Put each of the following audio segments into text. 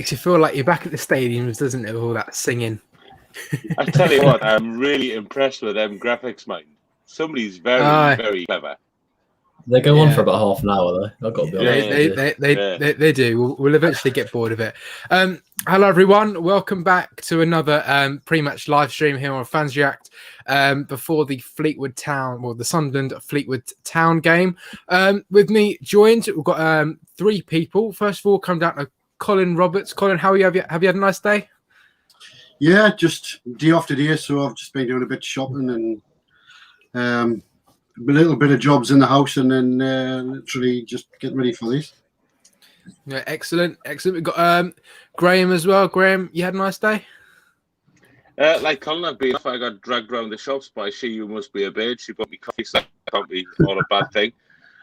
makes you feel like you're back at the stadiums, doesn't it? With all that singing. I tell you what, I'm really impressed with them graphics, mate. Somebody's very, very clever. They go on for about half an hour, though. I've got to be honest. They do. We'll eventually get bored of it. Hello, everyone. Welcome back to another pre-match live stream here on Fans React before the Fleetwood Town, or the Sunderland Fleetwood Town game. With me joined, we've got 3 people. First of all, come down to Colin Roberts. Colin, how are you? Have you had a nice day? Yeah, just day after day. So I've just been doing a bit of shopping and a little bit of jobs in the house, and then literally just getting ready for this. Yeah, excellent. We've got Graham as well. Graham, you had a nice day? Like Colin, I got dragged around the shops by She Who Must Be a Bird. She bought me coffee, so that can't be all a bad thing.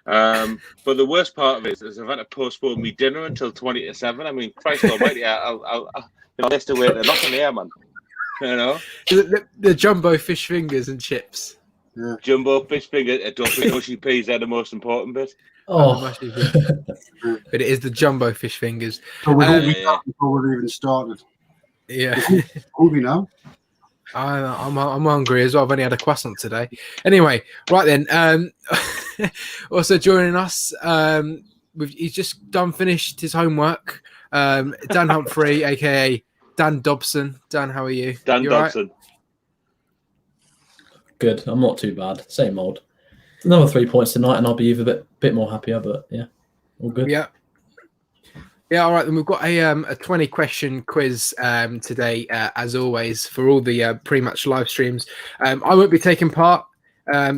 But the worst part of it is I've had to postpone me dinner until 20 to 7. I mean, Christ almighty, I'll have to wait a lot in the air, man. You know? The jumbo fish fingers and chips. Yeah. Jumbo fish fingers, don't think mushy peas are the most important bit. But it is the jumbo fish fingers. So we're before we even started. Yeah. Hungry now. I'm hungry as well. I've only had a croissant today. Anyway, right then. Also joining us, he's just finished his homework. Dan Humphrey, aka Dan Dobson. Dan, how are you? Dan Dobson. Right? Good. I'm not too bad. Same old. Another 3 points tonight, and I'll be even a bit more happier. But yeah, all good. Yeah. All right. Then we've got a 20 question quiz today, as always, for all the pre-match live streams. I won't be taking part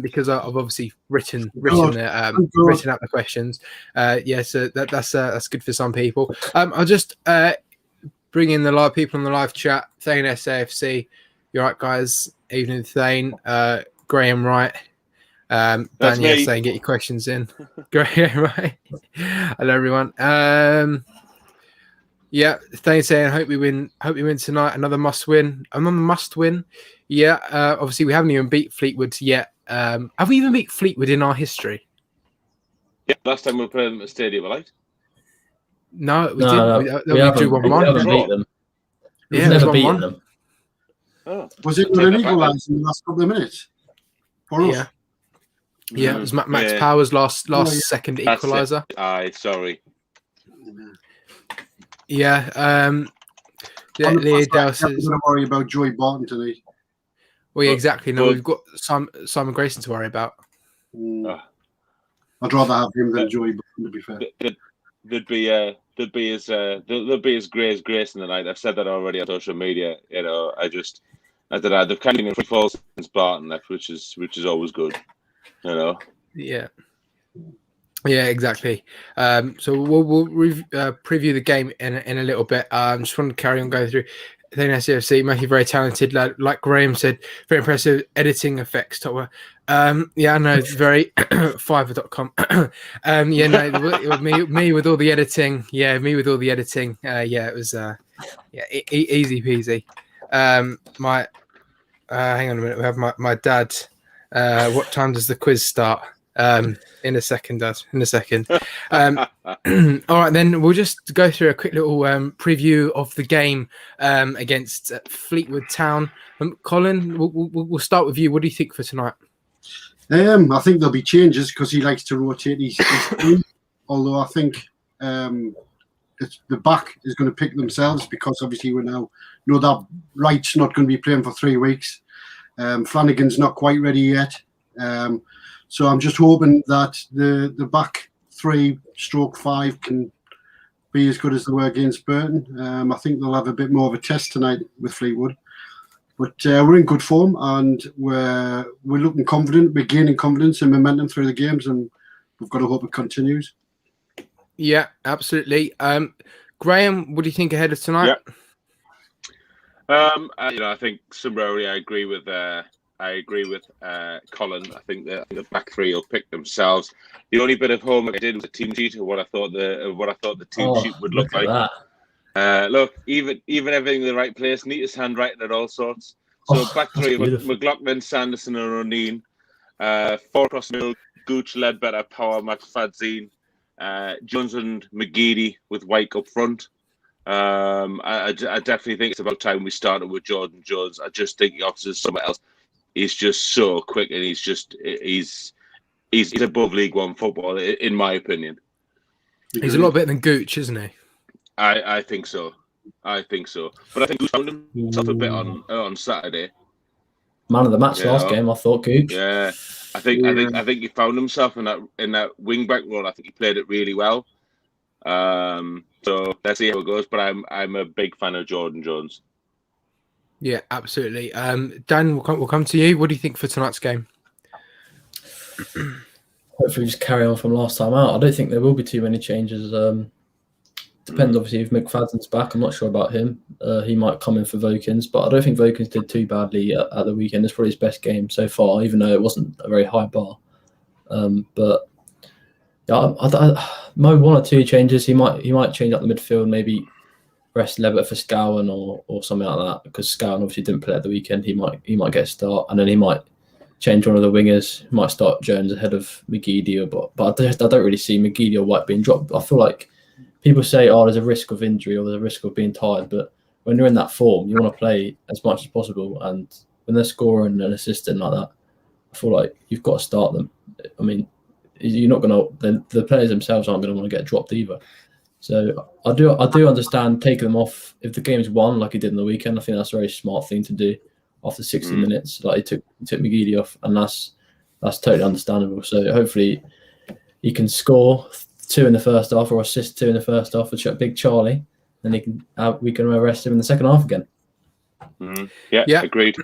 because I've obviously written out the questions. So that's good for some people. I'll just bring in the live people on the live chat. Thane SAFC. You're right, guys. Evening, Thane. Graham Wright. Daniel saying get your questions in. Graham Wright. Hello, everyone. Thane saying hope we win tonight. Another must win. Yeah. Obviously we haven't even beat Fleetwood yet. Have we even beat Fleetwood in our history? Yeah, last time we played them at Stadium Light. No, we didn't. We drew 1-1. We haven't beat them. We've never beaten them. Oh. Was it an equaliser in the last couple of minutes? Yeah. Yeah, it was Max Power's last second equaliser. Aye, sorry. Yeah. Leo Dell says, don't worry about Joey Barton today. Well, yeah, exactly. No, we've got Simon Grayson to worry about. I'd rather have him than Joey Barton, to be fair. There'd be as grey as Grayson tonight. I've said that already on social media. You know, I don't know. They've kind of been free falls since Barton left, which is always good. You know. Yeah. Yeah, exactly. So we'll preview the game in a little bit. Just want to carry on going through. I think SCFC, Matthew, very talented. Like Graham said, very impressive editing effects. Top yeah, I know, it's very Fiverr.com. Me with all the editing. Yeah, me with all the editing. It was easy peasy. Hang on a minute. We have my dad. What time does the quiz start? In a second, Dad. In a second. All right, then we'll just go through a quick little preview of the game against Fleetwood Town. Colin, we'll start with you. What do you think for tonight? I think there'll be changes because he likes to rotate his team. Although I think the back is going to pick themselves because obviously we now know that Wright's not going to be playing for 3 weeks. Flanagan's not quite ready yet. So I'm just hoping that the back 3/5 can be as good as they were against Burton. I think they'll have a bit more of a test tonight with Fleetwood. But we're in good form and we're looking confident. We're gaining confidence and momentum through the games, and we've got to hope it continues. Yeah, absolutely. Graham, what do you think ahead of tonight? Yeah. I think summarily I agree with Colin. I think the back 3 will pick themselves. The only bit of homework I did was a team sheet of what I thought the team sheet would look like. Look, even everything in the right place, neatest handwriting at all sorts. So back 3, McLaughlin, Sanderson, and O'Neill. 4 across the middle, Gooch, Ledbetter, Power, McFadzine, Jones and McGeady with Wyke up front. I definitely think it's about time we started with Jordan Jones. I just think he offers somewhere else. He's just so quick, and he's above League One football, in my opinion. He's a lot better than Gooch, isn't he? I think so. But I think Gooch found himself a bit on Saturday. Man of the match last game, I thought, Gooch. Yeah, I think he found himself in that wing back role. I think he played it really well. So let's see how it goes. But I'm a big fan of Jordan Jones. Yeah, absolutely. Dan, we'll come to you. What do you think for tonight's game? Hopefully, just carry on from last time out. I don't think there will be too many changes. Depends, obviously, if McFadden's back. I'm not sure about him. He might come in for Vokins, but I don't think Vokins did too badly at the weekend. It's probably his best game so far, even though it wasn't a very high bar. But yeah, Mo, one or two changes. He might change up the midfield, maybe rest Levitt for Scowen or something like that, because Scowen obviously didn't play at the weekend. He might get a start, and then he might change one of the wingers. He might start Jones ahead of McGeady, but I don't really see McGeady or White being dropped. I feel like people say, "Oh, there's a risk of injury or there's a risk of being tired," but when you're in that form, you want to play as much as possible. And when they're scoring and assisting like that, I feel like you've got to start them. I mean, you're not going to. The players themselves aren't going to want to get dropped either. So I do understand taking them off if the game's won, like he did in the weekend. I think that's a very smart thing to do after 60 minutes. Like he took McGeady off, and that's totally understandable. So hopefully he can score 2 in the first half or assist 2 in the first half for Big Charlie, and we can arrest him in the second half again. Yeah, agreed.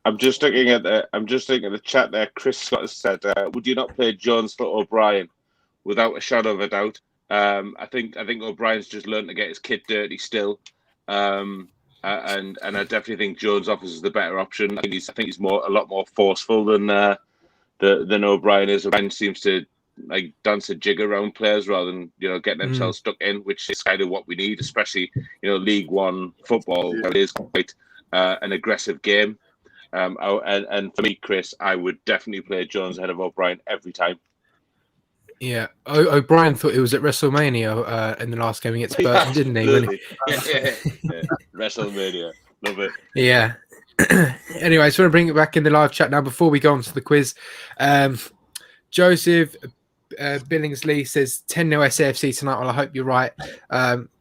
I'm just looking at the chat there. Chris Scott has said, "Would you not play Jones for O'Brien?" Without a shadow of a doubt. I think O'Brien's just learned to get his kit dirty still, and I definitely think Jones offers the better option. I think he's a lot more forceful than O'Brien is. O'Brien seems to like dance a jig around players rather than getting themselves stuck in, which is kind of what we need, especially League One football. It is quite an aggressive game, and for me, Chris, I would definitely play Jones ahead of O'Brien every time. Yeah, O'Brien thought it was at WrestleMania in the last game against Burton, didn't he? Yeah. WrestleMania, love it. Yeah. Anyway, so I want to bring it back in the live chat now before we go on to the quiz. Joseph Billingsley says 10-0 SAFC tonight. Well, I hope you're right.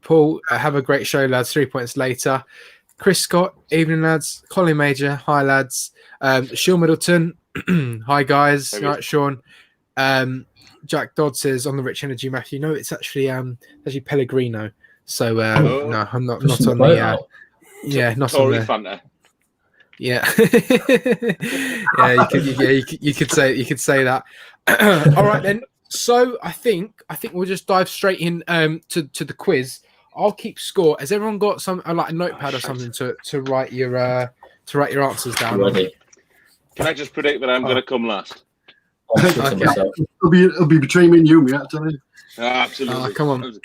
Paul, have a great show, lads. 3 points later. Chris Scott, evening, lads. Colin Major, hi, lads. Sean Middleton, hi, guys. All right, Sean. Jack Dodd says on the Rich Energy Matthew, no, it's actually Pellegrino. So no, I'm not on the not on the Fanta. Yeah. you could say that. All right then. So I think we'll just dive straight in to the quiz. I'll keep score. Has everyone got some like a notepad or something to write your answers down? Ready. Can I just predict that I'm going to come last? Okay. It'll be between me and you, mate. I tell you. Absolutely. Come on.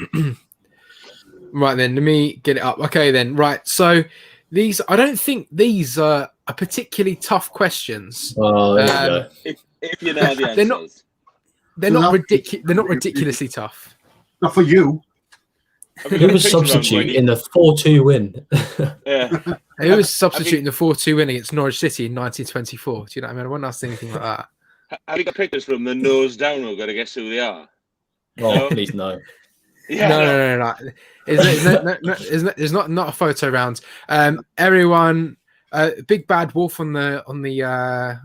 Right then, let me get it up. Okay then. Right. So I don't think these are particularly tough questions. Oh, if you know the answers. They're not ridiculously tough. Not for you. Who was substitute in the 4-2 win? Yeah. Who was substituting the 4-2 win against Norwich City in 1924? Do you know what I mean? I wouldn't ask anything like that. Have you got pictures from the nose down? We've got to guess who they are. Oh, please no. Yeah, no. There's not a photo round. Everyone, Big Bad Wolf on the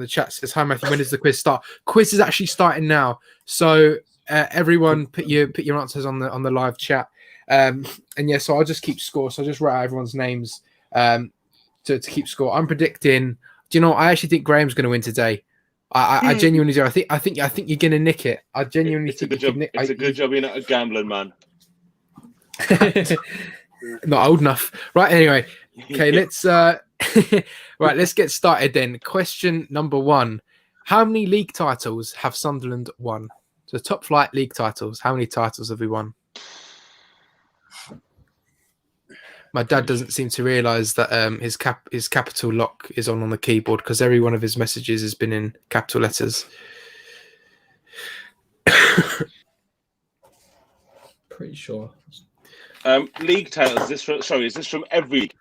chat says, "Hi Matthew, when does the quiz start?" Quiz is actually starting now. So everyone, put your answers on the live chat. And yeah, so I'll just keep score. So I'll just write out everyone's names to keep score. I'm predicting. Do you know? I actually think Graham's going to win today. I genuinely do. I think you're gonna nick it. I genuinely think it's a good job you're not a gambling man. Not old enough. Right. Anyway. Okay. Let's let's get started then. Question number 1: how many league titles have Sunderland won? So top flight league titles. How many titles have we won? My dad doesn't seem to realise that his capital lock is on the keyboard because every one of his messages has been in capital letters. Pretty sure. League titles. Is this from every league?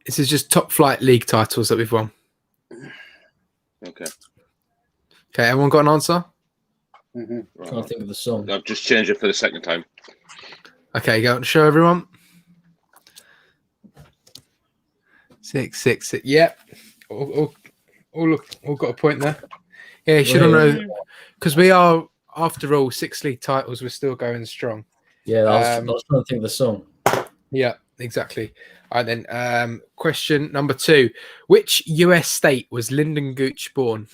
This is just top flight league titles that we've won. Okay. Okay, everyone got an answer? I can't think of the song. I've just changed it for the second time. Okay, go and show everyone. 6, 6, 6. Yep. All got a point there. Yeah, you should have known, because we are, after all, 6 league titles. We're still going strong. Yeah, I was trying to think of the song. Yeah, exactly. All right, then. Question number 2. Which US state was Lyndon Gooch born?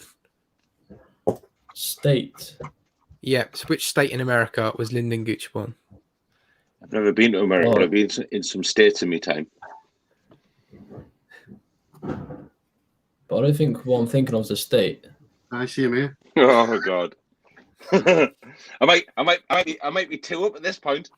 State. Yeah, so which state in America was Lyndon Gooch born? I've never been to America, but I've been in some states in my time. But I don't think what I'm thinking of is a state. I see him here. Oh God. I might be 2 up at this point.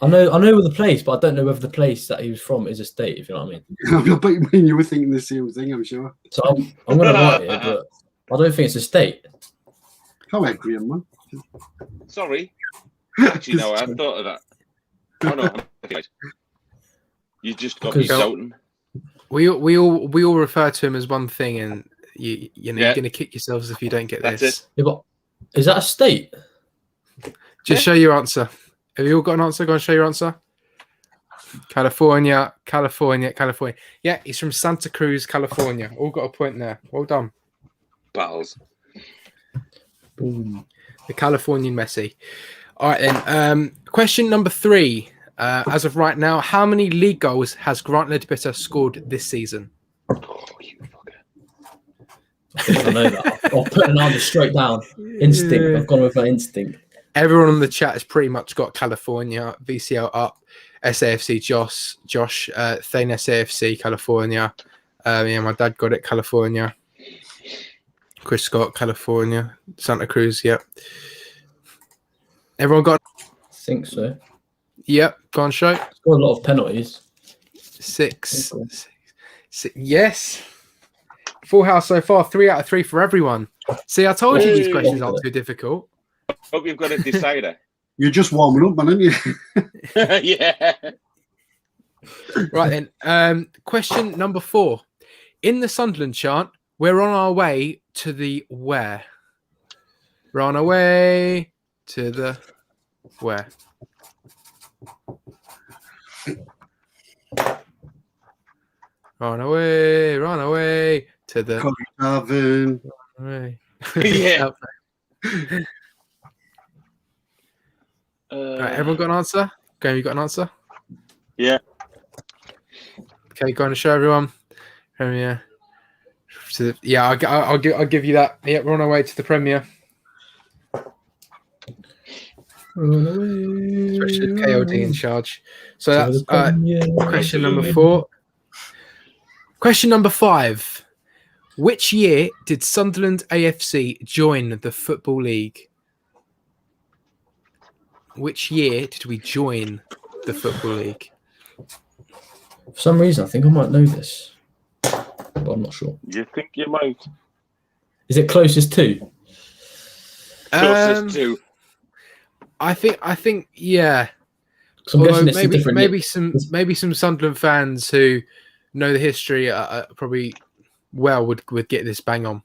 I know the place, but I don't know whether the place that he was from is a state, if you know what I mean. I bet you were thinking the same thing, I'm sure. So I'm going to write it, but I don't think it's a state. How agree, man. Sorry. Actually, no, I hadn't thought of that. Oh no, I'm right. You just got me doubting. We all refer to him as one thing, and you're going to kick yourselves if you don't get That's this. it. Yeah, but is that a state? Just show your answer. Have you all got an answer? Go and show your answer. California. Yeah, he's from Santa Cruz, California. All got a point there. Well done. Battles. Boom. The Californian Messi. All right, then. Question number 3. As of right now, how many league goals has Grant Ledbetter scored this season? Oh, you fucker. I think I know that. I'll put an answer straight down. Instinct. I've gone with my instinct. Everyone on the chat has pretty much got California, VCL up, SAFC Josh, Thane SAFC, California. Yeah, my dad got it, California. Chris Scott, California. Santa Cruz, yep. Everyone got? I think so. Yep, go on, show. It's got a lot of penalties. 6. Yes. Full house so far, 3 out of 3 for everyone. See, I told you these questions aren't too difficult. Hope you've got a decider. You're just warming up, man, aren't you? Yeah. Right then. Question number 4. In the Sunderland chant, we're on our way to the where? We're on our way to the where? Run away to the Tavern. way. Yeah. Right, everyone got an answer? Graham, you got an answer? Yeah. Okay, go on and show everyone. Premier. Yeah, I'll give you that. Yeah, we're on our way to the Premier. Run away. Especially with KOD in charge. So that's question number Absolutely. 4. Question number 5. Which year did Sunderland AFC join the Football League? Which year did we join the Football League? For some reason, I think I might know this, but I'm not sure. You think you might? Is it closest to? Closest to. I think yeah. So I'm Although guessing it's a different. maybe some Sunderland fans who know the history probably would get this bang on.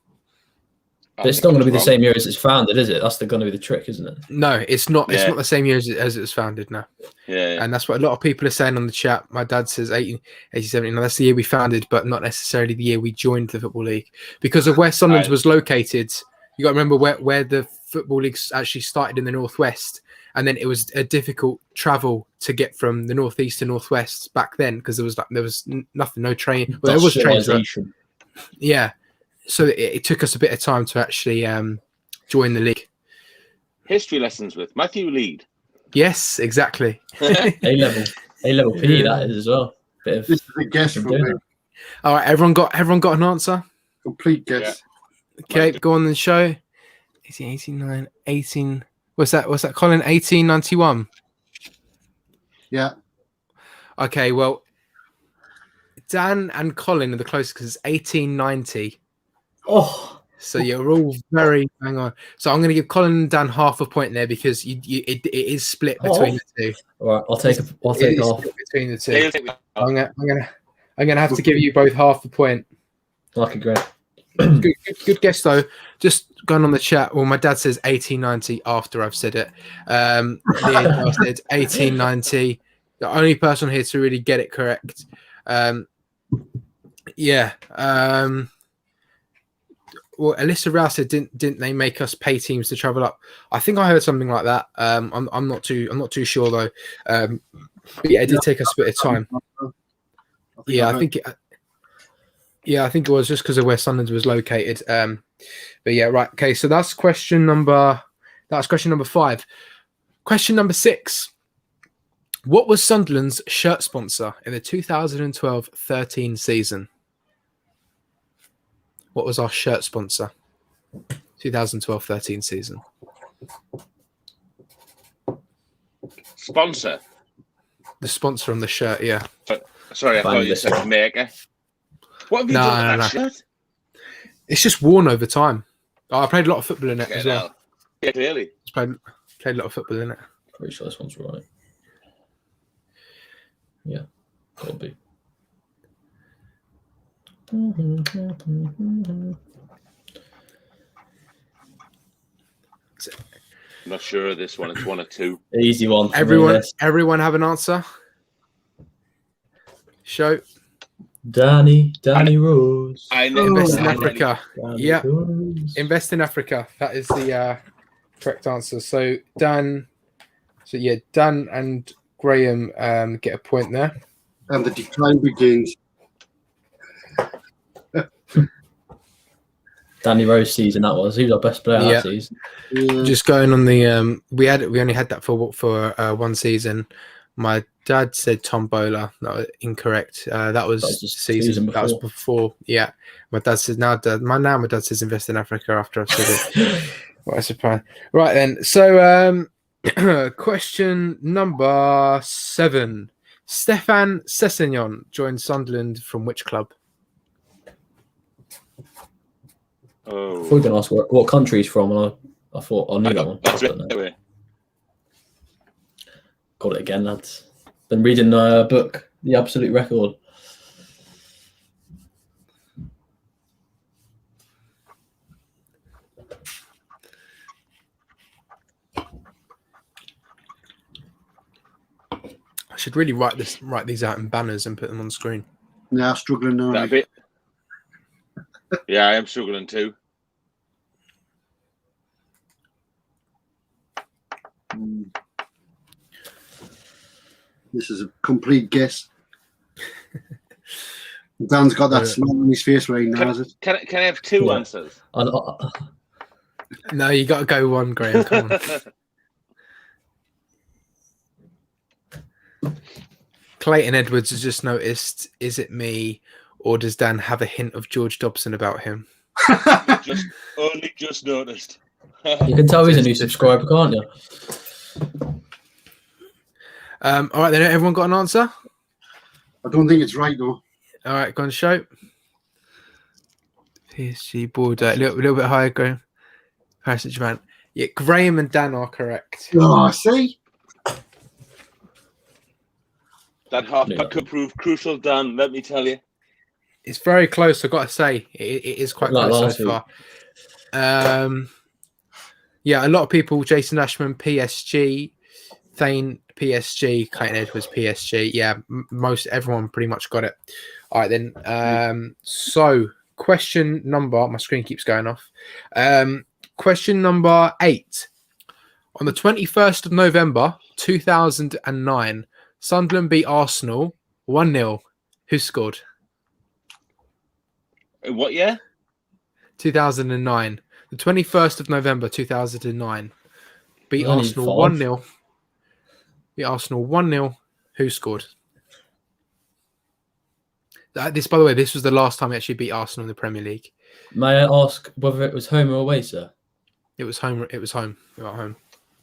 But it's not going to be the same year as it's founded, is it? That's going to be the trick, isn't it? No, it's not. Yeah. It's not the same year as it was founded now. Yeah. And that's what a lot of people are saying on the chat. My dad says 1887. That's the year we founded, but not necessarily the year we joined the Football League. Because of where Sunderland was located, you got to remember where the Football League actually started in the northwest, and then it was a difficult travel to get from the northeast to northwest back then because there was nothing, no train. Well, there was trains. Yeah. So it took us a bit of time to actually join the league. History lessons with Matthew Lead. Yes, exactly. A level PE that is as well. Bit of This is a guess from me. All right, everyone got an answer. Complete guess. Okay, go on the show. 1889, 18. What's that, Colin? 1891. Yeah. Okay, well, Dan and Colin are the closest because it's 1890. Oh, So you're all very hang on. So I'm going to give Colin and Dan half a point there because it is split between the two. All right, I'll take It is off. split between the two. Yeah, I'm gonna have to give you both half a point. Like a great. Good guess though. Just going on the chat. Well, my dad says 1890 after I've said it. Leah said 1890. The only person here to really get it correct. Yeah. Well, Alyssa Rouse said, didn't they make us pay teams to travel up? I think I heard something like that. I'm not too sure though. But yeah, it did take us a bit of time. I think it was just because of where Sunderland was located. But yeah, right. Okay, so that's question number 5. Question number 6. What was Sunderland's shirt sponsor in the 2012-13 season? What was our shirt sponsor? 2012-13 season. Sponsor? The sponsor on the shirt, yeah. Sorry, I thought you said maker. What have you done with that shirt? It's just worn over time. I played a lot of football in it as well. Yeah, clearly. Played a lot of football in it. Pretty sure this one's right. Yeah, gotta be. I'm not sure of this one. It's 1 or 2. Easy one. Everyone have an answer? Show. Danny Rose. Invest in Africa. Yeah. Rose. Invest in Africa. That is the correct answer. So Dan and Graham get a point there. And the decline begins. Danny Rose season that was. He was our best player that season. Yeah. Just going on the we only had that for one season. My dad said Tom Bowler. No, incorrect. That was season before. That was before. Yeah. My dad says my dad says invest in Africa after I've said it. What a surprise. Right then. So question number 7. Stefan Sessegnon joined Sunderland from which club? Oh. We're going to ask what country he's from, and I thought I knew that one. That's it. Got it again, lads. Been reading the book, The Absolute Record. I should really write these out in banners and put them on screen. Yeah, struggling now. That bit. Yeah, I am struggling too. This is a complete guess. Dan's got that smile on his face right now. Can I have 2 answers? No, you got to go one, Graham. Come on. Clayton Edwards has just noticed, is it me or does Dan have a hint of George Dobson about him? Only just noticed. You can tell he's a new subscriber, can't you? All right, then everyone got an answer? I don't think it's right though. All right, go on, show. PSG border, a little bit higher, Graham. Paris Saint-Germain. Yeah, Graham and Dan are correct. Oh, see? That halfback could prove crucial, Dan, let me tell you. It's very close, I've got to say. It is quite close so far. Yeah, a lot of people, Jason Ashman, PSG, Thane, PSG, Clayton Edwards, PSG. Yeah, everyone pretty much got it. All right, then. So, question number, my screen keeps going off. Question number 8. On the 21st of November, 2009, Sunderland beat Arsenal 1-0. Who scored? What year? 2009. The 21st of November, 2009. Beat Arsenal 1-0. Beat Arsenal 1-0. Who scored? This, by the way, this was the last time we actually beat Arsenal in the Premier League. May I ask whether it was home or away, sir? It was home. It was home. We were at home.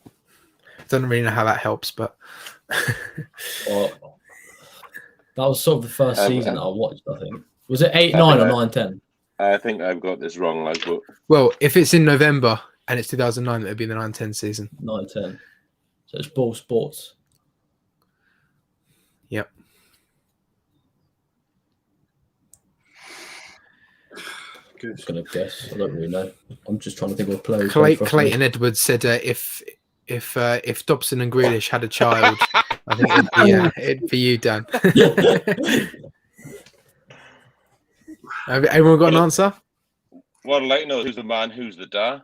I don't really know how that helps, but Well, that was sort of the first season I watched, I think. Was it 8-9 or 9-10? I think I've got this wrong. Like, but Well, if it's in November and it's 2009, that would be the 9-10 season. 9-10. So it's ball sports. Yep. I'm just going to guess. I don't really know. I'm just trying to think of a player. Clayton Edwards said if Dobson and Grealish had a child, I think it'd be you, Dan. Have everyone got an answer? what I'd like to know is who's the man, who's the dad.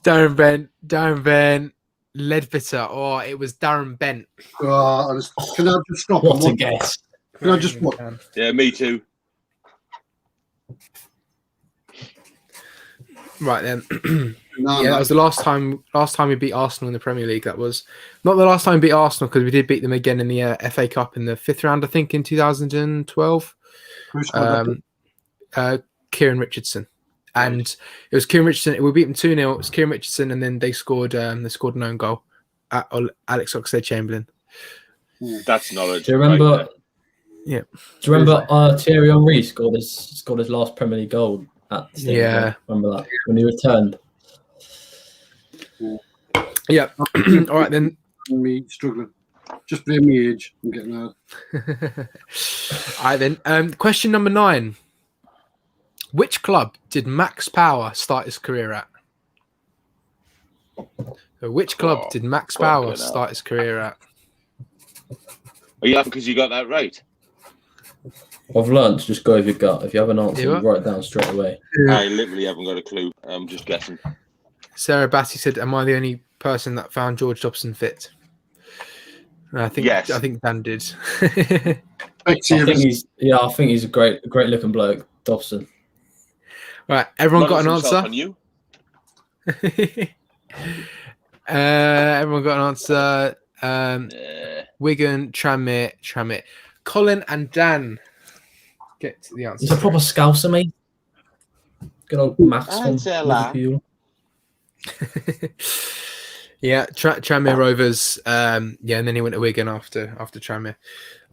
Darren Bent, Ledbetter. Oh, it was Darren Bent. Can I just stop? What a guess. Can I just what? Yeah, me too. Right then. That was the last time we beat Arsenal in the Premier League. That was not the last time we beat Arsenal, because we did beat them again in the FA Cup in the 5th round, I think, in 2012. Kieran Richardson. And it was Kieran Richardson. We beat them 2-0. It was Kieran Richardson, and then they scored an own goal at Alex Oxlade-Chamberlain. That's knowledge. Do you remember? Right. Yeah. Do you remember Thierry Henry scored his last Premier League goal at the stadium? Yeah. Remember that when he returned? Yeah. All right then. Me struggling. Just blame me age. I'm getting out. All right then. Question number 9. Which club did Max Power start his career at? So which club did Max Power start his career at? Are you laughing because you got that right? I've learned to just go with your gut. If you have an answer, you write it down straight away. I literally haven't got a clue. I'm just guessing. Sarah Batty said, "Am I the only person that found George Dobson fit?" I think yes. I think Dan did. I think he's a great looking bloke, Dobson. Right, everyone got an answer. On you? Everyone got an answer. Wigan, Tranmere. Colin and Dan get to the answer. He's a proper Scouser, mate. Good old Max from Liverpool. Yeah, Tranmere Rovers. And then he went to Wigan after Tranmere.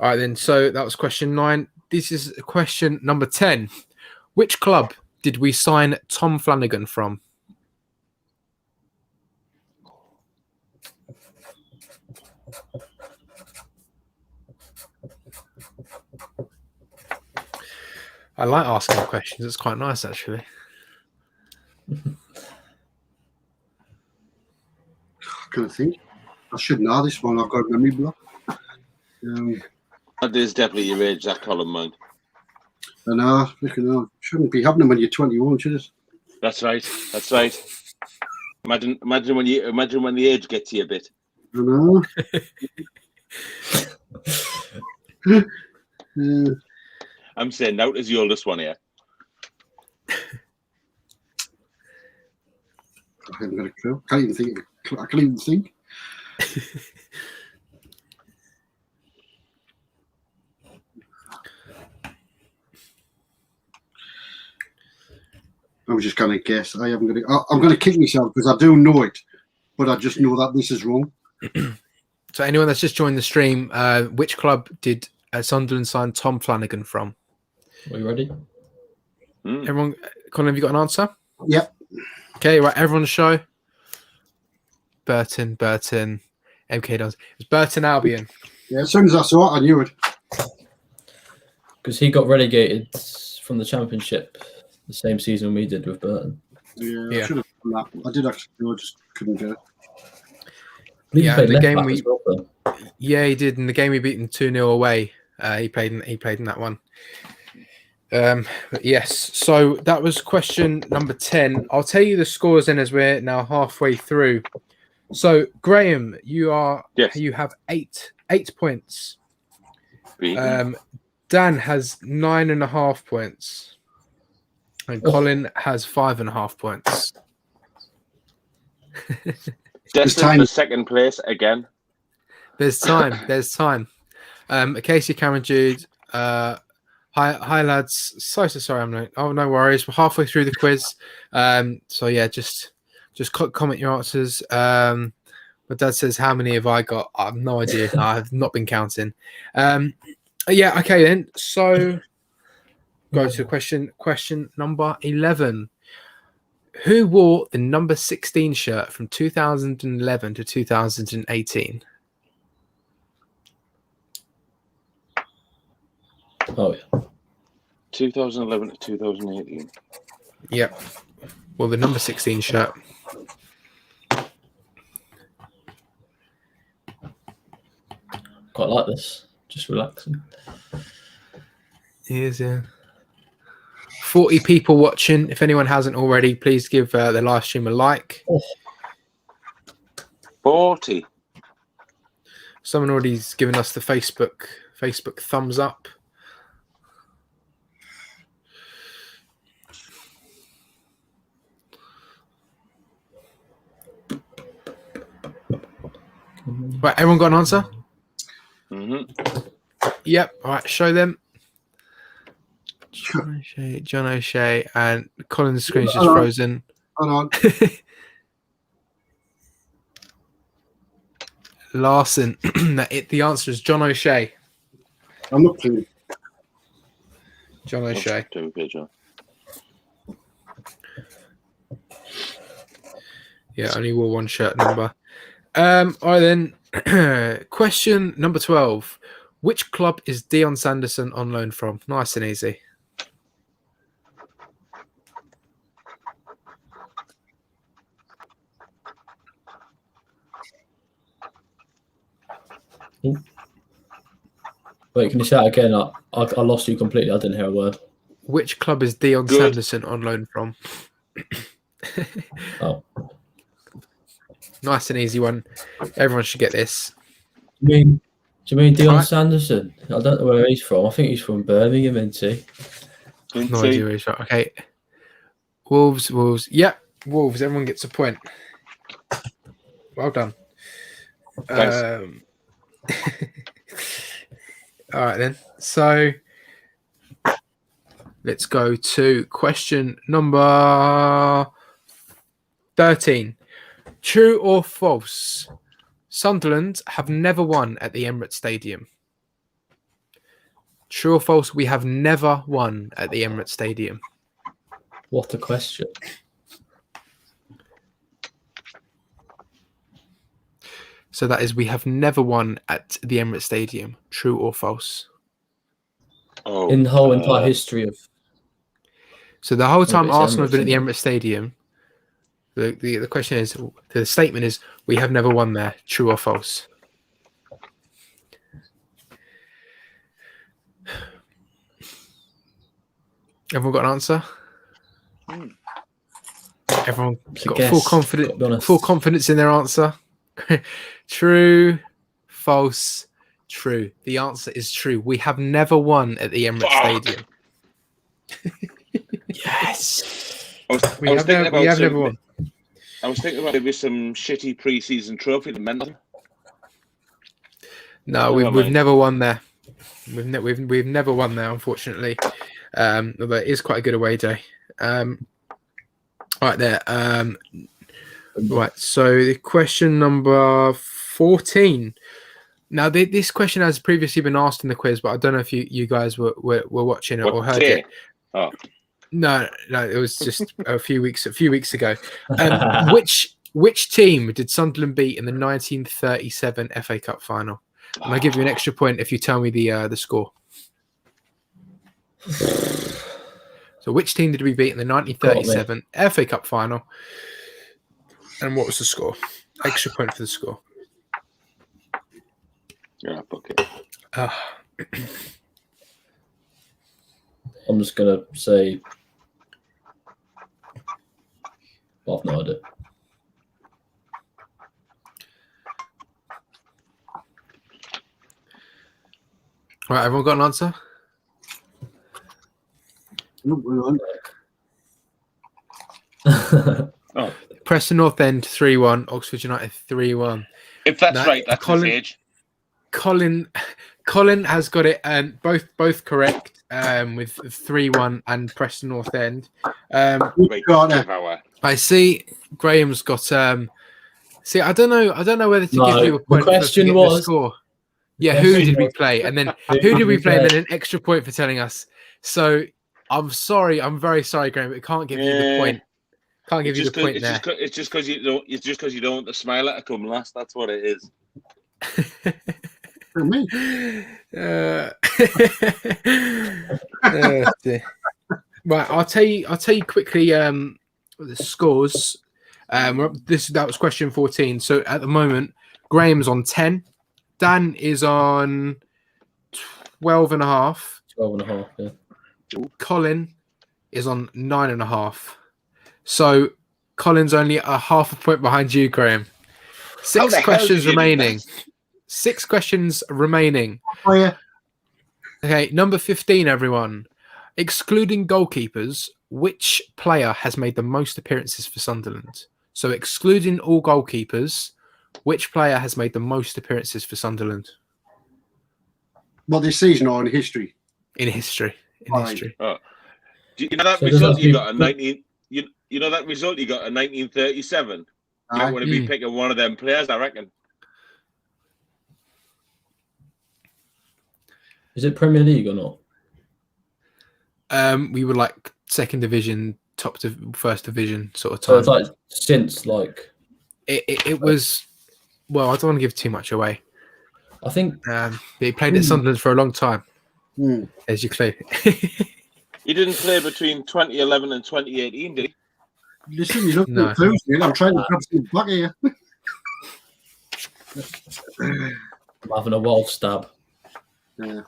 All right, then. So that was question 9. This is question number 10. Which club did we sign Tom Flanagan from? I like asking questions. It's quite nice, actually. Can I think? I should know this one. I've got a memory block. That is definitely your age, that Colin, man. I know. Shouldn't be happening when you're 21, should it? That's right. Imagine when the age gets to you a bit. I know. I'm saying Nout is the oldest one here. I haven't got a clue. I can't even think. I'm just going to guess. I'm going to kick myself because I do know it, but I just know that this is wrong. So anyone that's just joined the stream, which club did Sunderland sign Tom Flanagan from? Are you ready? Everyone, Colin, have you got an answer? Yep. Okay, right. Everyone show. Burton, MK does. It's Burton Albion. Yeah, as soon as I saw it, I knew it. Because he got relegated from the Championship the same season we did with Burton. Yeah. I should have done that. I did actually. I just couldn't do it. Yeah, the game he did. In the game we beat them 2-0 away. He played in that one. But yes, so that was question number 10. I'll tell you the scores then as we're now halfway through. So Graham, you have 8 points. Dan has 9.5 points. And Colin has 5.5 points. Destined for second place again. There's time. Casey, Cameron, Jude. Hi lads. So sorry. I'm not. Oh, no worries. We're halfway through the quiz. So yeah, just comment your answers. My dad says, "How many have I got?" I have no idea. I have not been counting. Yeah. Okay then. So go to question number 11. Who wore the number 16 shirt from 2011 to 2018? Oh yeah. 2011 to 2018. Yep. Well, the number 16 shirt. Quite like this. Just relaxing. Here's 40 people watching. If anyone hasn't already, please give the live stream a like. 40. Someone already's given us the Facebook thumbs up. Right, everyone got an answer? Mm-hmm. Yep. All right, show them. John O'Shea, and Colin's screen's just frozen. Hold on. Larson. The answer is John O'Shea. I'm not playing. John O'Shea. Yeah, only wore one shirt number. All right then. Question number 12. Which club is Dion Sanderson on loan from? Nice and easy. Wait, can you say that again? I lost you completely. I didn't hear a word. Which club is Dion Sanderson on loan from? Oh. Nice and easy one. Everyone should get this. Do you mean Dion Sanderson? I don't know where he's from. I think he's from Birmingham, isn't he? No idea where he's from. Okay. Wolves. Yep, Wolves. Everyone gets a point. Well done. All right then. So let's go to question number 13. True or false? Sunderland have never won at the Emirates Stadium. True or false? We have never won at the Emirates Stadium. What a question. So that is, we have never won at the Emirates Stadium. True or false? Oh, in the whole entire history of... So the whole time Arsenal have been at the Emirates Stadium, the question is, the statement is, we have never won there. True or false? Everyone got an answer? Everyone got full confidence in their answer? True, false, true. The answer is true. We have never won at the Emirates Stadium. Yes. We have never won. I was thinking about maybe some shitty pre-season trophy to mention. No, we've never won there. We've never won there, unfortunately. Although it is quite a good away day. Right there. Right. So the question number 14. Now this question has previously been asked in the quiz, but I don't know if you guys were watching it or heard it. Oh. No, it was just a few weeks ago. Which team did Sunderland beat in the 1937 FA Cup final? And I'll give you an extra point if you tell me the score. So which team did we beat in the 1937 FA Cup final? And what was the score? Extra point for the score. Yeah, okay. I'm just going to say... I've no idea. All right, everyone got an answer? Preston North End 3-1, Oxford United 3-1. If that's right, that's his age. Colin has got it both correct with 3-1 and Preston North End. I see Graham's got see I don't know whether to give you a point. The question was score. Yeah, who did we play? And then who did we play? And then an extra point for telling us. So I'm sorry. I'm very sorry, Graham, but I can't give you the point. Can't give you the point there. It's just because you don't. It's just because you don't want the smiler to come last. That's what it is. For me. Right, I'll tell you quickly the scores. That was question 14. So at the moment, Graham's on 10. Dan is on 12.5. 12.5, yeah. Colin is on 9.5. So Colin's only a half a point behind you, Graham. 6 questions remaining. 6 questions remaining. Oh, yeah. Okay, number 15, everyone. Excluding goalkeepers, which player has made the most appearances for Sunderland? So excluding all goalkeepers, which player has made the most appearances for Sunderland? Well, this season or in history? In history. History. Oh. You know that result you got in 19. You know that result you got in 1937. You don't want to be picking one of them players, I reckon. Is it Premier League or not? We were like second division, top to first division sort of time. So it's like since like it was. Well, I don't want to give too much away. I think he played at Sunderland for a long time, as you clear. He didn't play between 2011 and 2018, did he? Listen, you look no. Close, man. I'm trying to grab some back here. I'm having a wild stab. Yeah.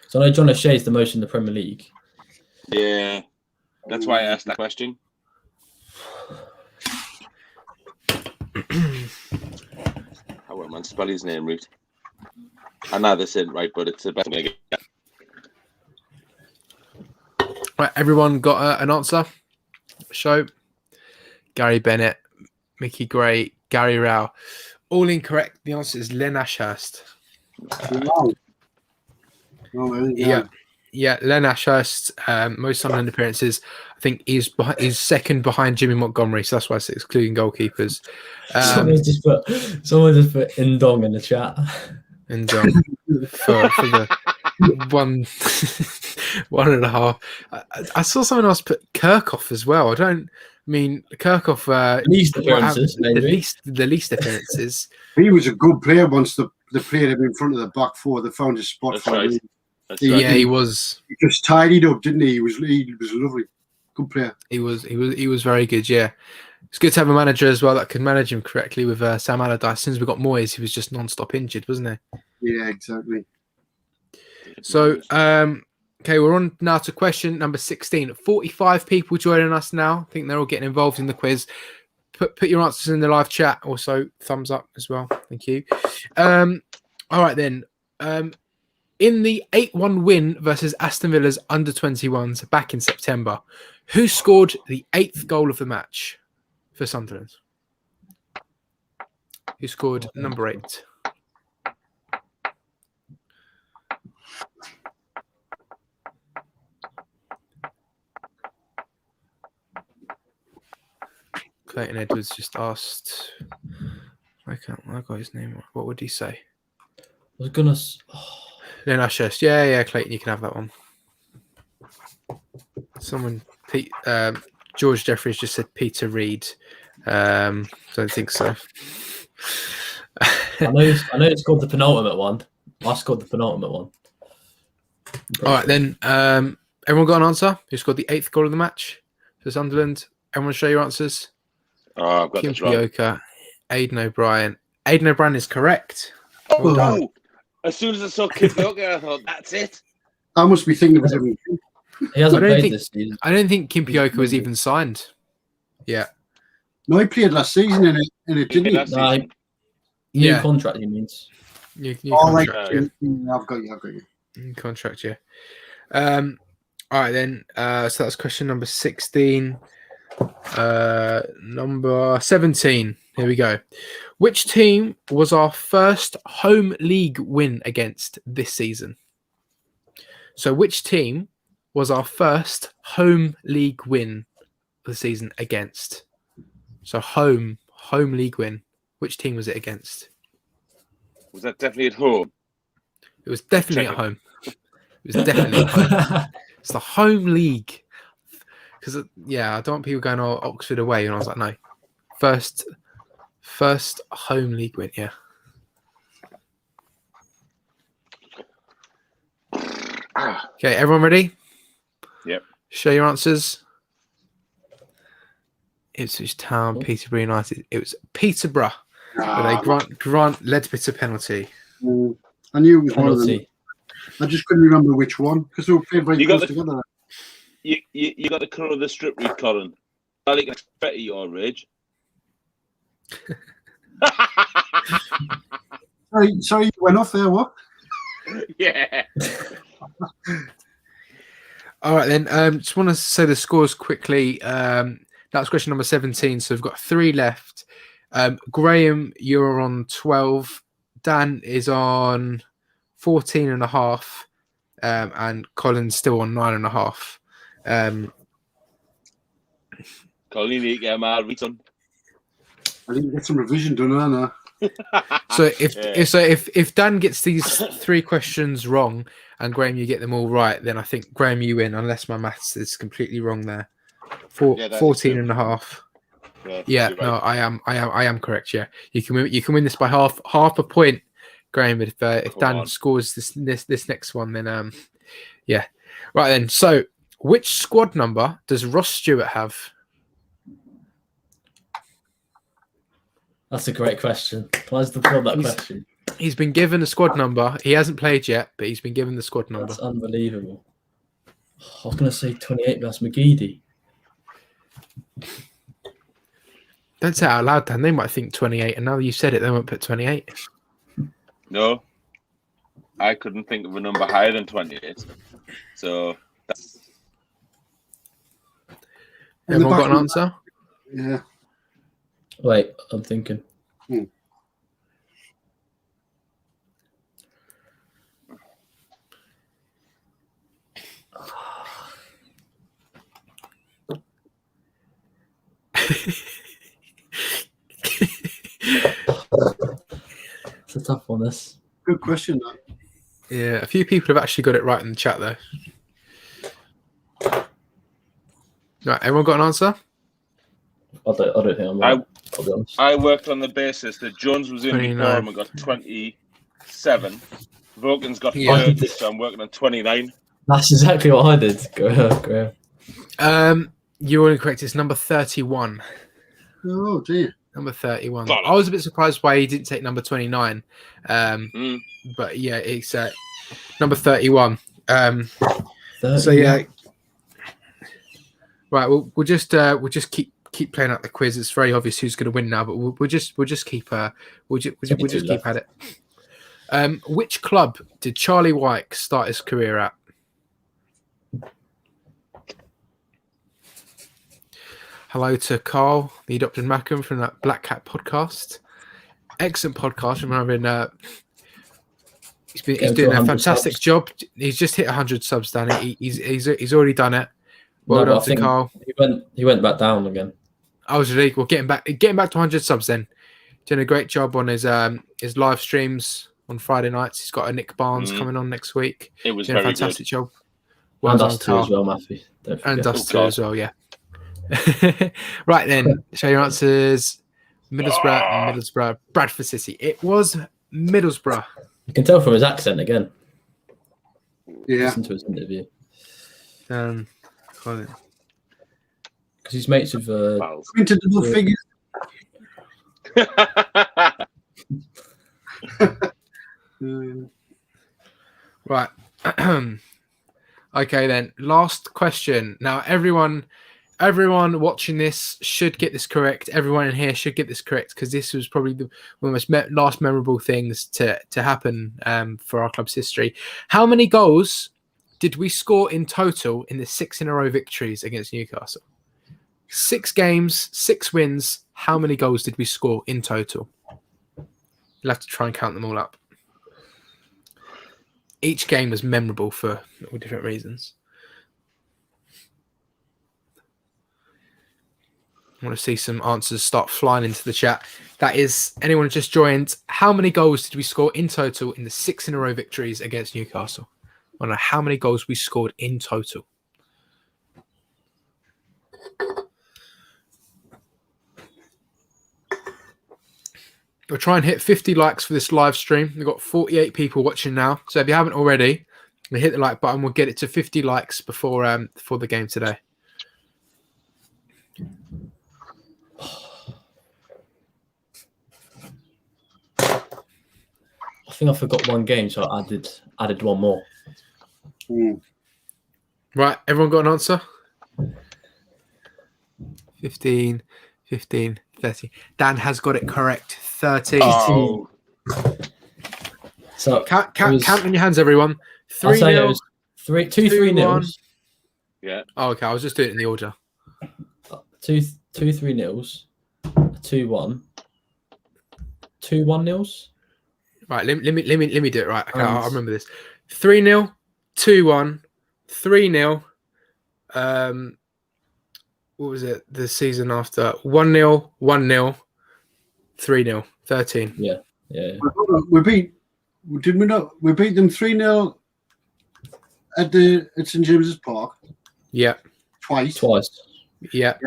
So I know John O'Shea's the most in the Premier League. Yeah, that's why I asked that question. How will man spell his name, Ruth? I know this isn't right, but it's the best way to get. Right, everyone got an answer? Show. Gary Bennett, Mickey Gray, Gary Rao. All incorrect. The answer is Len Ashurst. Wow. Yeah, Len Ashurst, most Sunderland appearances. I think is second behind Jimmy Montgomery, so that's why it's excluding goalkeepers. Someone just put Indong in the chat. Indong for the 1.5. I saw someone else put Kirchhoff as well. Kirchhoff least appearances, the least appearances. He was a good player once they played him in front of the back four. They found his spot That's for right. him. Yeah, he was. He just tidied up, didn't he? He was lovely. Good player. He was very good. Yeah, it's good to have a manager as well that can manage him correctly. With Sam Allardyce, since we got Moyes, he was just non-stop injured, wasn't he? Yeah, exactly. So, okay, we're on now to question number 16. 45 people joining us now. I think they're all getting involved in the quiz. Put your answers in the live chat. Also, thumbs up as well. Thank you. All right then. In the 8-1 win versus Aston Villa's under-21s back in September, who scored the 8th goal of the match for Sunderland? Who scored number 8? Clayton Edwards just asked. I got his name. What would he say? I was gonna. Len Ashurst. Yeah, Clayton, you can have that one. Someone, George Jeffries just said Peter Reid. Don't think so. I know it's called the penultimate one. I scored the penultimate one. All right, then. Everyone got an answer? Who scored the 8th goal of the match for Sunderland? Everyone show your answers. Oh, I've got Kim this wrong. Pioka, Aidan O'Brien. Aidan O'Brien is correct. Well done. As soon as I saw Kim Pioka, I thought, that's it. I must be thinking of him. He hasn't played this season. I don't think Kim Pioka was even signed. Yeah. No, he played last season in it, didn't he? New contract, he means. New contract, yeah. I've got you. New contract, yeah. All right, then. So that's question number 16. Number 17. Here we go. Which team was our first home league win against this season? So which team was our first home league win of the season against? So home league win. Which team was it against? Was that definitely at home? It was definitely Check at it. home. It was definitely at home. It's the home league. Because I don't want people going Oxford away, and I was like, no, first home league win. Yeah. Okay, everyone ready? Yep. Show your answers. Ipswich Town, Peterborough United. It was Peterborough. But they grant Ledbetter penalty. I knew it was one of them. Penalty. I just couldn't remember which one because they were played very You got close together. You got the colour of the strip read, Colin. I think it's better your rage. Sorry, you went off there. What? Yeah. All right, then. Just want to say the scores quickly. That's question number 17. So we've got 3 left. Graham, you're on 12. Dan is on 14.5. And Colin's still on 9.5. Colin, you need to get him out of return. I didn't get some revision done, Anna. So if Dan gets these 3 questions wrong and Graham you get them all right, then I think Graham you win, unless my maths is completely wrong there. 14.5. Yeah, right. no, I am correct. Yeah, you can win this by half a point, Graham. If Dan scores this next one, then yeah, right then. So which squad number does Ross Stewart have? That's a great question. Why's the point that question? He's been given a squad number. He hasn't played yet, but he's been given the squad number. That's unbelievable. I was going to say 28, but that's McGeady. Don't say it out loud, Dan. They might think 28, and now you said it, they won't put 28. No, I couldn't think of a number higher than 28. So, everyone got an answer? Yeah. Wait, I'm thinking. It's a tough one, this. Good question, that. Yeah, a few people have actually got it right in the chat, though. Right, everyone got an answer? I don't think I'm right. I'll be honest. I worked on the basis that Jones was in 29. before him and got 27. Vulcan's got 30, Yeah. so I'm working on 29. That's exactly what I did. Go. You're incorrect. It's number 31. Oh, dear. Number 31. Got it. I was a bit surprised why he didn't take number 29. But yeah, it's number 31. So yeah. Right, we'll just keep playing out the quiz. It's very obvious who's going to win now, but we'll just keep keep at it. Which club did Charlie Wyke start his career at? Hello to Carl, the adopted Mackham from that Black Cat podcast. Excellent podcast. Remember, he's doing a fantastic job. He's just hit 100 subs, Dan. He's already done it. Well done to Carl. He went back down again. I was really well getting back to 100 subs. Then doing a great job on his live streams on Friday nights. He's got a Nick Barnes coming on next week. It was doing a very fantastic good. job. Well and us too as well, Matthew. And us too as well, yeah. Right then, show your answers. Middlesbrough, Bradford City. It was Middlesbrough. You can tell from his accent again. Yeah. Listen to his interview. Because he's mates with. Into double figures. Right. Okay then. Last question. Now everyone watching this should get this correct. Everyone in here should get this correct because this was probably one of the most last memorable things to happen for our club's history. How many goals did we score in total in the 6 in a row victories against Newcastle? 6 games, 6 wins. How many goals did we score in total? You'll have to try and count them all up. Each game was memorable for all different reasons. I want to see some answers start flying into the chat. That is, anyone who just joined, how many goals did we score in total in the 6 in a row victories against Newcastle? I want to know how many goals we scored in total. We'll try and hit 50 likes for this live stream. We've got 48 people watching now. So if you haven't already, hit the like button. We'll get it to 50 likes before the game today. I think I forgot one game, so I added one more. Right, everyone got an answer? 15, 30. Dan has got it correct. 13. Oh. So count on your hands, everyone. 3-0. 2-3 nils. Yeah. Oh, okay. I was just doing it in the order. 2-3 nils. 2-1. 2-1 nils. Right, let me do it right. Okay, I remember this. 3-0, 2-1, 3-0. What was it? The season after 1-0, 1-0, 3-0, 13. Yeah. We beat them 3-0 at St James's Park. Yeah. Twice. Yeah.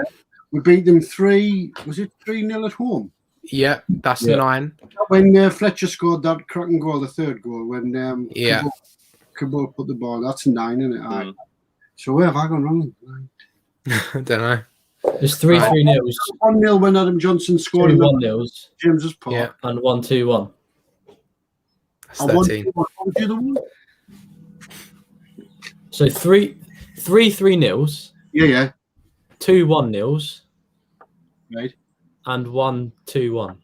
We beat them 3-0 at home. Yeah, that's 9. When Fletcher scored that cracking goal, the third goal, when Cabot put the ball, that's 9, isn't it? So where have I gone wrong? I don't know. There's 3-3 nils. 1-0 when Adam Johnson scored. 2-1 nils. James's Park. Yeah. And 1-2-1. That's 13. What was the other one? So 3-3 nils. Yeah. 2-1 nils. Right. And 1-2-1.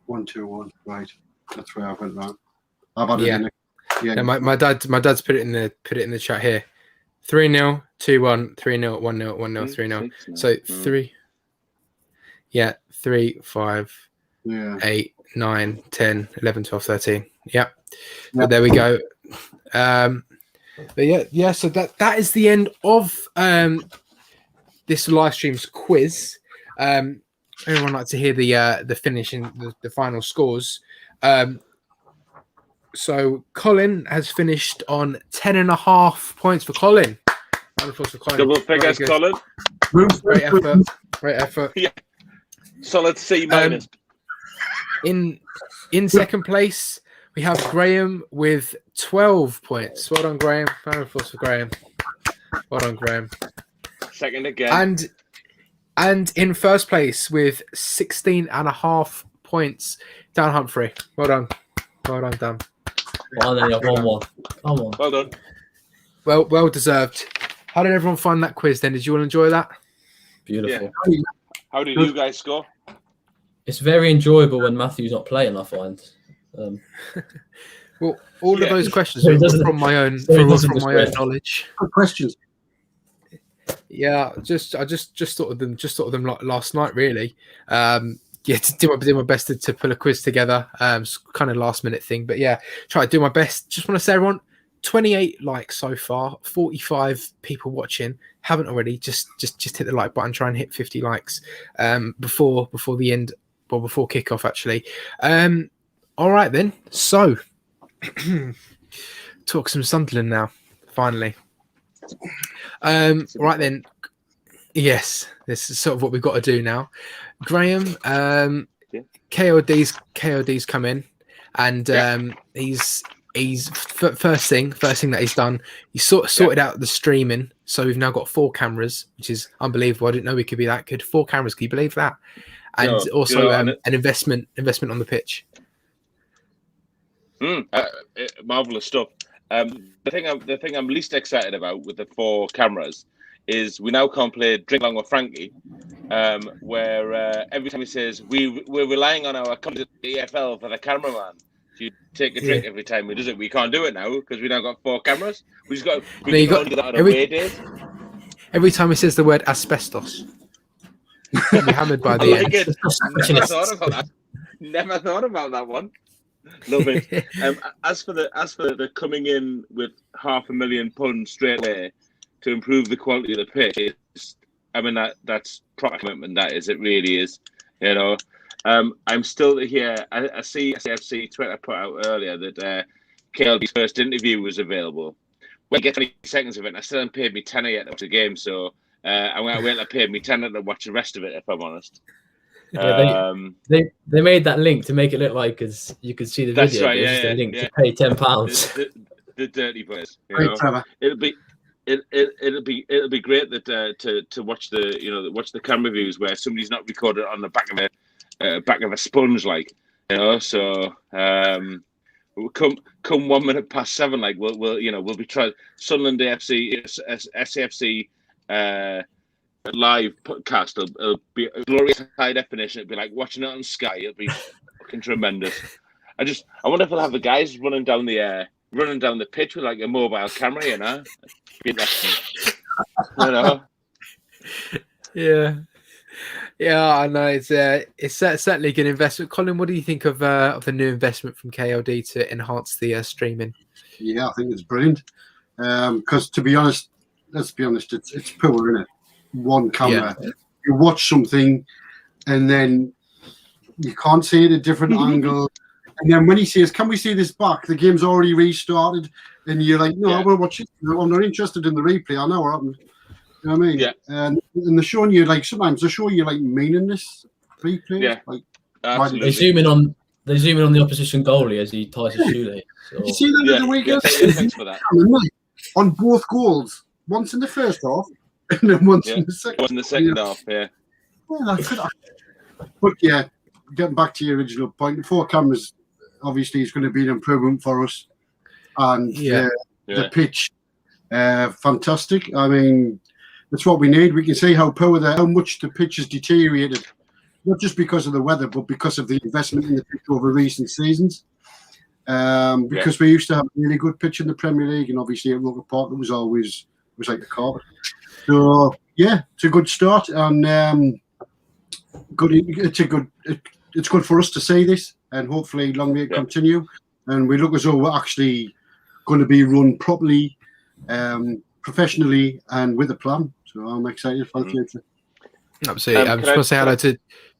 1-2-1. Right. That's where I went wrong. I've had it in it. Yeah. No, my dad's put it in the chat here. 3-0, 2-1, 3-0, 1-0, 1-0, 3-0. So 3. Yeah, 3, 5, 8, 9, 10, 11, 12, 13. Yeah. But there we go. But yeah. So that is the end of this live stream's quiz. Everyone like to hear the finish and the final scores. So Colin has finished on 10.5 points for Colin. For Colin. Double figures, Colin. Great effort. Great effort. Yeah. Solid C minus. In second place, we have Graham with 12 points. Well done, Graham. Round of applause for Graham. Well done, Graham. Second again. And in first place with 16.5 points, Dan Humphrey. Well done. Well done, Dan. Well, then you have 1-1. Come on. Well done. Well deserved. How did everyone find that quiz then? Did you all enjoy that? Beautiful. Yeah. How did you guys score? It's very enjoyable when Matthew's not playing, I find. Well, all of those questions So are doesn't- from my own so it doesn't from my own just- knowledge. Good questions. Yeah, I just thought of them last night, really. To do my best to pull a quiz together. It's kind of last minute thing, but yeah, try to do my best. Just want to say, everyone, 28 likes so far, 45 people watching. Haven't already? Just hit the like button. Try and hit 50 likes before the end, or before kickoff, actually. All right then. So talk some Sunderland now. Finally. Right then. Yes, this is sort of what we've got to do now. Graham, KOD's come in, and he's first thing that he's done. He sorted out the streaming, so we've now got 4 cameras, which is unbelievable. I didn't know we could be that good. 4 cameras, can you believe that? And also an investment on the pitch. Marvelous stuff. The thing I'm least excited about with the 4 cameras is we now can't play Drink Along with Frankie, where every time he says we're relying on our content EFL for the cameraman to take a drink every time he does it. We can't do it now because we now got 4 cameras. We can only do that on away days. Every time he says the word asbestos, we'll be hammered by the end. Never thought about that one. Love it. As for the coming in with £500,000 straight away to improve the quality of the pitch, I mean, that's proper commitment. That is, it really is. You know, I'm still here. I see SAFC Twitter put out earlier that KLB's first interview was available. When I get 20 seconds of it, and I still haven't paid me tenner yet to watch the game, so I'm going to wait to pay me tenner to watch the rest of it, if I'm honest. Yeah, they made that link to make it look like as you could see the That's video. right, There's just a link to pay £10. The dirty boys. You know? It'll be great that to watch the camera views where somebody's not recorded on the back of a sponge, like, you know. So come 1 minute past 7, like we'll be trying Sunderland AFC SAFC live podcast. It'll be a glorious high definition. It'll be like watching it on Sky. It'll be fucking tremendous. I wonder if we'll have the guys running down the pitch with like a mobile camera, you know. Be interesting. You know. Yeah, I know. It's certainly a good investment. Colin, what do you think of the new investment from KLD to enhance the streaming? Yeah, I think it's brilliant. Because to be honest, let's be honest, it's poor, isn't it? One camera. Yeah. You watch something, and then you can't see it at a different angle. And then when he says, "Can we see this back?" The game's already restarted, and you're like, "No, I want to watch it. I'm not interested in the replay. I know what happened." You know what I mean? Yeah. And they're showing you, like, sometimes they're showing you like meaningless replays. Yeah. Like, they zoom in on the opposition goalie as he ties his shoelace. Did you see that the weekend? Thanks for that. On both goals, once in the first half, and then once in the second. Once in the second half, yeah. Well, that's it. But yeah, getting back to your original point, the 4 cameras obviously is going to be an improvement for us, and the pitch, fantastic. I mean, that's what we need. We can see how much the pitch has deteriorated, not just because of the weather, but because of the investment in the pitch over recent seasons. Because we used to have a really good pitch in the Premier League, and obviously at Roker Park it was like a carpet. So yeah, it's a good start, and it's good for us to see this, and hopefully long may it continue. And we look as though we're actually going to be run properly, professionally, and with a plan. So I'm excited for the future. Absolutely. I just want to say hello to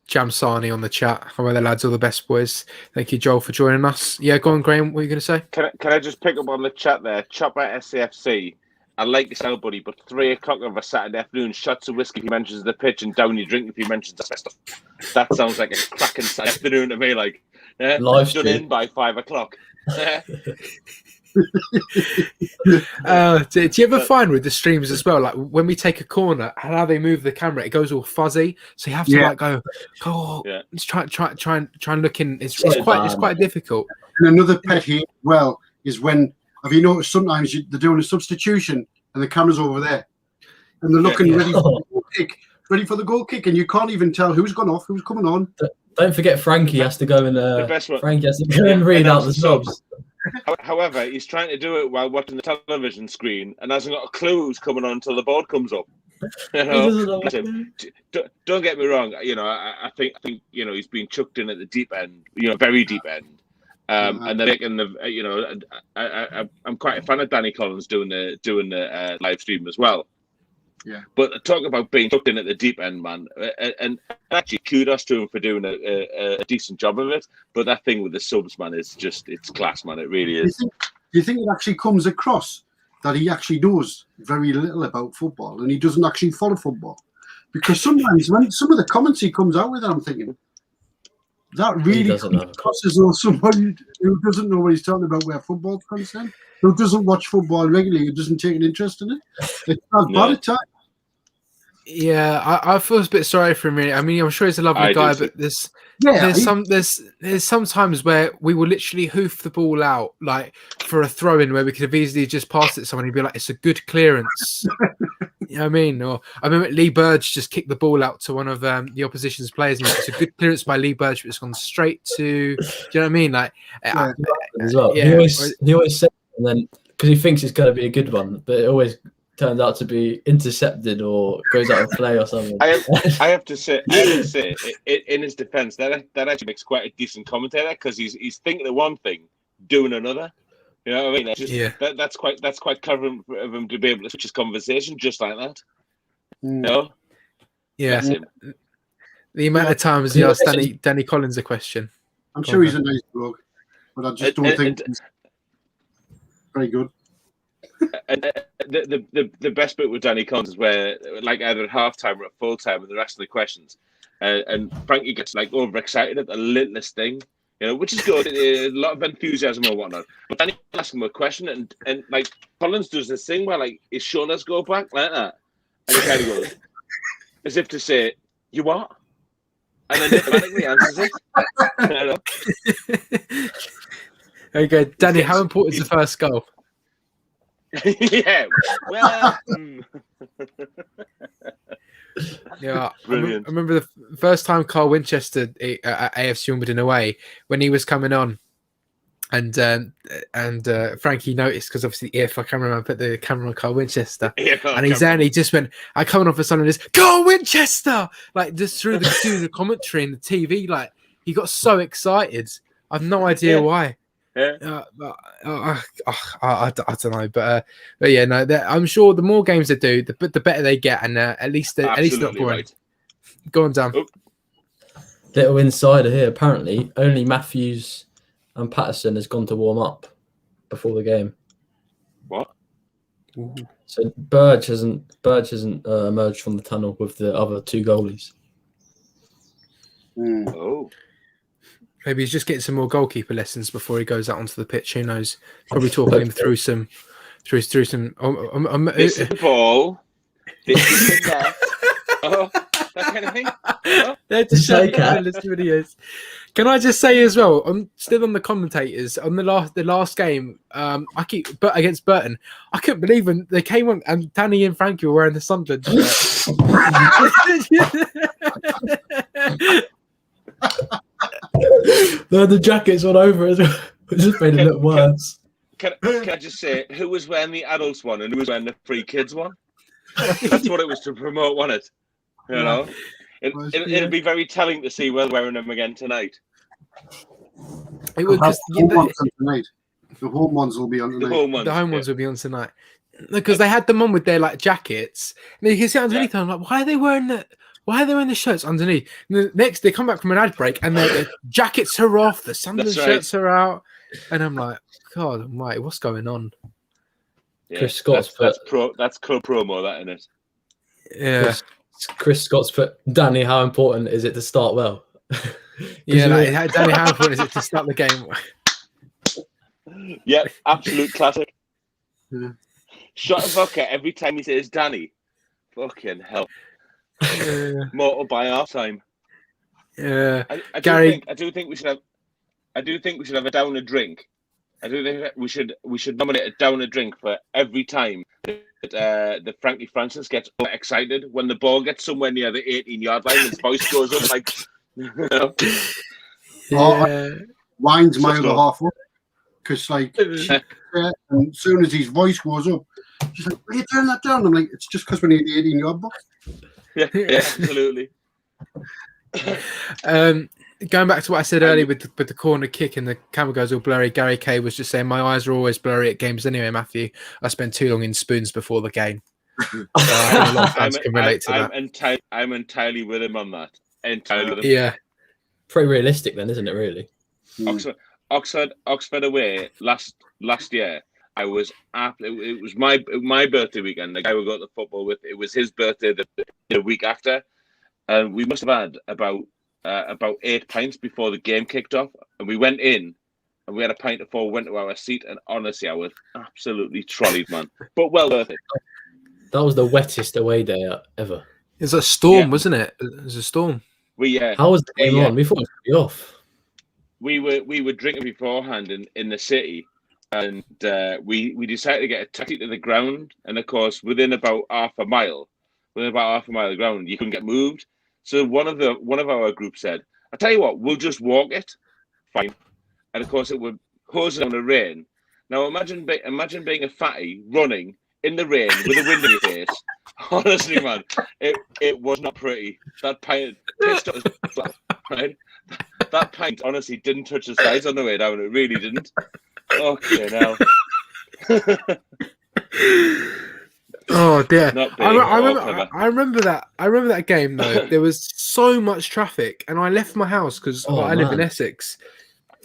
Jamsani on the chat. How are the lads? All the best, boys. Thank you, Joel, for joining us. Yeah, go on, Graham. What are you going to say? Can I just pick up on the chat there? Chopper SAFC. I like your style, buddy, but 3 o'clock of a Saturday afternoon, shots of whiskey if he mentions the pitch, and down your drink if he mentions the stuff. That sounds like a cracking Saturday afternoon to me. Like, done in by 5 o'clock. Do you ever find with the streams as well, like when we take a corner and how they move the camera, it goes all fuzzy, so you have to just try and look in. It's quite difficult. And another pet here, is when, have you noticed sometimes they're doing a substitution and the camera's over there and they're looking ready for the goal kick, and you can't even tell who's gone off, who's coming on. Don't forget Frankie has to go and read out the subs. However, he's trying to do it while watching the television screen and hasn't got a clue who's coming on until the board comes up. You know, don't get me wrong. You know, I think he's been chucked in at the deep end. You know, very deep end. And they're making I'm quite a fan of Danny Collins doing the live stream as well. Yeah. But talk about being chucked in at the deep end, man. And actually, kudos to him for doing a decent job of it. But that thing with the subs, man, it's class, man. It really is. Do you think it actually comes across that he actually knows very little about football and he doesn't actually follow football? Because sometimes when some of the comments he comes out with, I'm thinking, that really comes across as though somebody who doesn't know what he's talking about where football's concerned, who doesn't watch football regularly, who doesn't take an interest in it. It's not bad at times. Yeah, I feel a bit sorry for him. Really. I mean, I'm sure he's a lovely guy, but there's some times where we will literally hoof the ball out like for a throw in where we could have easily just passed it to someone and be like, it's a good clearance. You know what I mean? Or I remember Lee Burge just kicked the ball out to one of the opposition's players, and it's a good clearance by Lee Burge, but it's gone straight to. Do you know what I mean? Like, as well. He always says, and then because he thinks it's going to be a good one, but it always turns out to be intercepted or goes out of play or something. I have to say, in his defence, that actually makes quite a decent commentator because he's thinking of one thing, doing another. You know what I mean? That's quite clever of him to be able to switch his conversation just like that. You know? Yeah. Bless him. The amount of times he asked Danny Collins a question. I'm sure he's a nice bloke, but I just don't think he's very good. And the best bit with Danny Collins is where, like, either at halftime or at full time, and the rest of the questions, and Frankie gets like overexcited at the littlest thing, which is good. A lot of enthusiasm or whatnot. But Danny asks him a question, and like Collins does this thing where like his shoulders go back like that, and he kind of goes as if to say, "You what?" And then automatically answers it. Okay, Danny, how important is the first goal? Yeah, well, yeah, brilliant. I remember the first time Carl Winchester at AFC Wimbledon away when he was coming on, and Frankie noticed because obviously the EFL cameraman put the camera on Carl Winchester, and he's there and he just went, "I coming off for something this Carl Winchester!" Like just through the commentary and the TV, like he got so excited. I've no idea why. Yeah. I don't know, but yeah, no. I'm sure the more games they do, the better they get, and at least they're not boring. Right. Go on, Dan. Little insider here. Apparently, only Matthews and Patterson has gone to warm up before the game. What? Ooh. So Burge hasn't emerged from the tunnel with the other two goalies. Oh. Maybe he's just getting some more goalkeeper lessons before he goes out onto the pitch. Who knows? Probably talking him through some. This is the ball. This is the net. Oh, that kind of thing. Oh. They're just showing videos. Can I just say as well? I'm still on the commentators on the last game. But against Burton, I couldn't believe when they came on and Danny and Frankie were wearing the Sunderland shirt. The jackets all over as well. It just made it look worse. Can I just say who was wearing the adults one and who was wearing the free kids one? That's what it was to promote, wasn't it? It'll be very telling to see whether wearing them again tonight. It would tonight. The home ones will be on tonight. The home ones will be on tonight because they had them on with their like jackets. And you can see underneath them, like, why are they wearing the shirts underneath? And the next, they come back from an ad break and their jackets are off, the Sunderland shirts are out, and I'm like, God almighty, what's going on? Yeah, Chris Scott's that's club promo, that, isn't it? Yeah. Chris Scott's put, Danny, how important is it to start well? Yeah, Danny, how important is it to start the game? Yeah, absolute classic. Shot of vodka every time he says Danny. Fucking hell. Mortal by our time. Yeah, I do think we should have a downer drink. I do think we should nominate a downer drink for every time that Frankie Francis gets excited when the ball gets somewhere near the 18-yard line. His voice goes up like. Wine's my other half up because like, and as soon as his voice goes up, she's like, "Will you turn that down?" I'm like, "It's just because we're near the 18-yard box." Yeah, absolutely. Going back to what I said earlier with the corner kick and the camera goes all blurry, Gary Kay was just saying, my eyes are always blurry at games anyway, Matthew. I spend too long in spoons before the game. A lot of fans can relate to that. I'm entirely with him on that. Entirely with him. Yeah. Pretty realistic then, isn't it, really? Oxford away last year. It was my birthday weekend. The guy we got the football with, it was his birthday the week after, and we must have had about 8 pints before the game kicked off. And we went in, and we had a pint before we went to our seat. And honestly, I was absolutely trolleyed, man. But well worth it. That was the wettest away day ever. It was a storm, wasn't it? It was a storm. How was the game on? We thought it would be off. We were drinking beforehand in the city. And we decided to get a taxi to the ground, and of course, within about half a mile of the ground, you couldn't get moved. So one of our group said, "I tell you what, we'll just walk it." Fine. And of course, it would hose down the rain. Now imagine being a fatty running in the rain with a wind in your face. Honestly, man, it was not pretty. That pint pissed us, right? That pint honestly didn't touch the sides on the way down. It really didn't. Okay, now. Oh dear! Not I, big re- I or remember. clever. I remember that. I remember that game though. There was so much traffic, and I left my house because Oh, I live in man. Essex.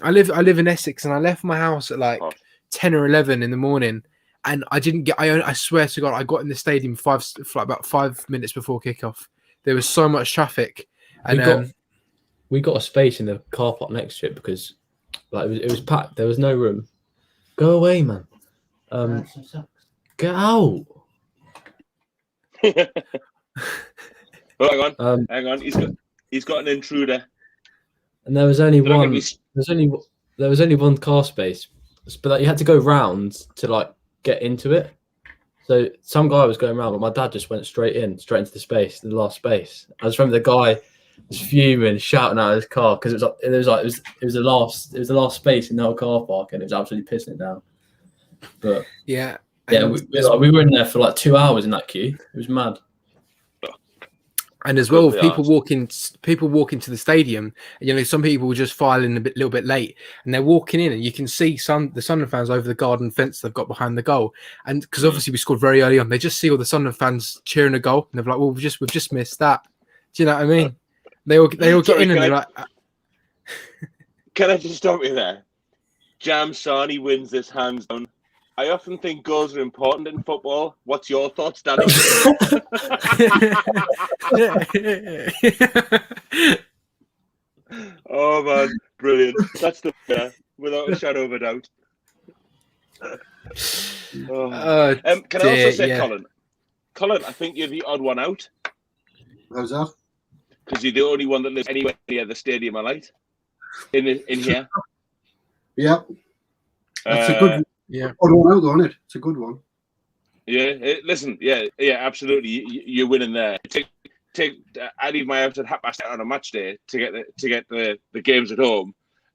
I live in Essex, and I left my house at like Hot. 10 or 11 in the morning, and I didn't get. I swear to God, I got in the stadium for like about 5 minutes before kickoff. There was so much traffic, and We got a space in the car park next to it because like it was packed. There was no room. Go away, man. Get out. Oh, hang on. He's got an intruder. And there was only Did I one. get There was only one car space, but like, you had to go round to like get into it. So some guy was going around, but my dad just went straight into the last space. I just remember the guy was fuming, shouting out of his car because it was the last space in the whole car park, and it was absolutely pissing it down. But yeah, we were in there for like 2 hours in that queue. It was mad. and as well, people walk into the stadium. You know, some people will just file in little bit late, and they're walking in, and you can see the Sunderland fans over the garden fence they've got behind the goal. And because obviously we scored very early on, they just see all the Sunderland fans cheering a goal, and they're like, "Well, we've just missed that." Do you know what I mean? They all get in, and they're like, Can I just stop you there? Jam Sarni wins this hands down. I often think goals are important in football. What's your thoughts, Danny? Oh man, brilliant! That's the winner, without a shadow of a doubt. Can I also say, Colin, I think you're the odd one out. How's that? Because you're the only one that lives anywhere near the stadium, I like. In here. Yeah. That's a good one out, isn't it? It's a good one. Yeah. Listen. Yeah. Absolutely. You're winning there. I leave my house at 8:30 on a match day to get the games at home,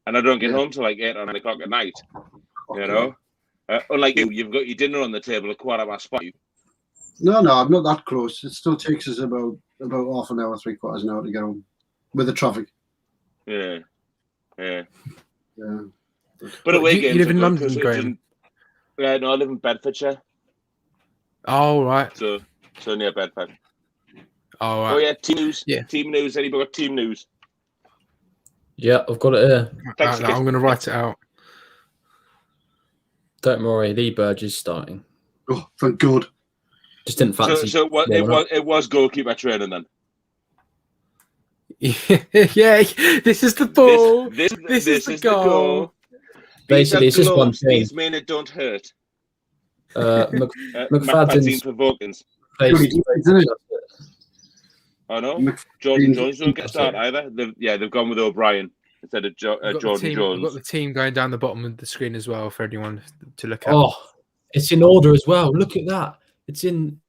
and I don't get home till like 8 or 9 o'clock at night. Okay. You know, unlike you've got your dinner on the table at 5:15. No, I'm not that close. It still takes us about half an hour, 3/4 an hour to get home with the traffic. Yeah. Yeah. But away games. You live in London, Graham? Yeah, no, I live in Bedfordshire. Oh right. So near Bedford. Oh right. Oh yeah, team news. Yeah. Team news. Anybody got team news? Yeah, I've got it here. I'm going to write it out. Don't worry, Lee Burge is starting. Oh, thank God. Just didn't fancy. So it was goalkeeper training then. Yeah, this is the ball. This is the goal. Basically, it's just one thing. These men it don't hurt. McFadden's for Vulcans. Oh no, Jordan Jones don't get started either. They've gone with O'Brien instead of Jordan Jones. We've got the team going down the bottom of the screen as well for anyone to look at. Oh, it's in order as well. Look at that. It's in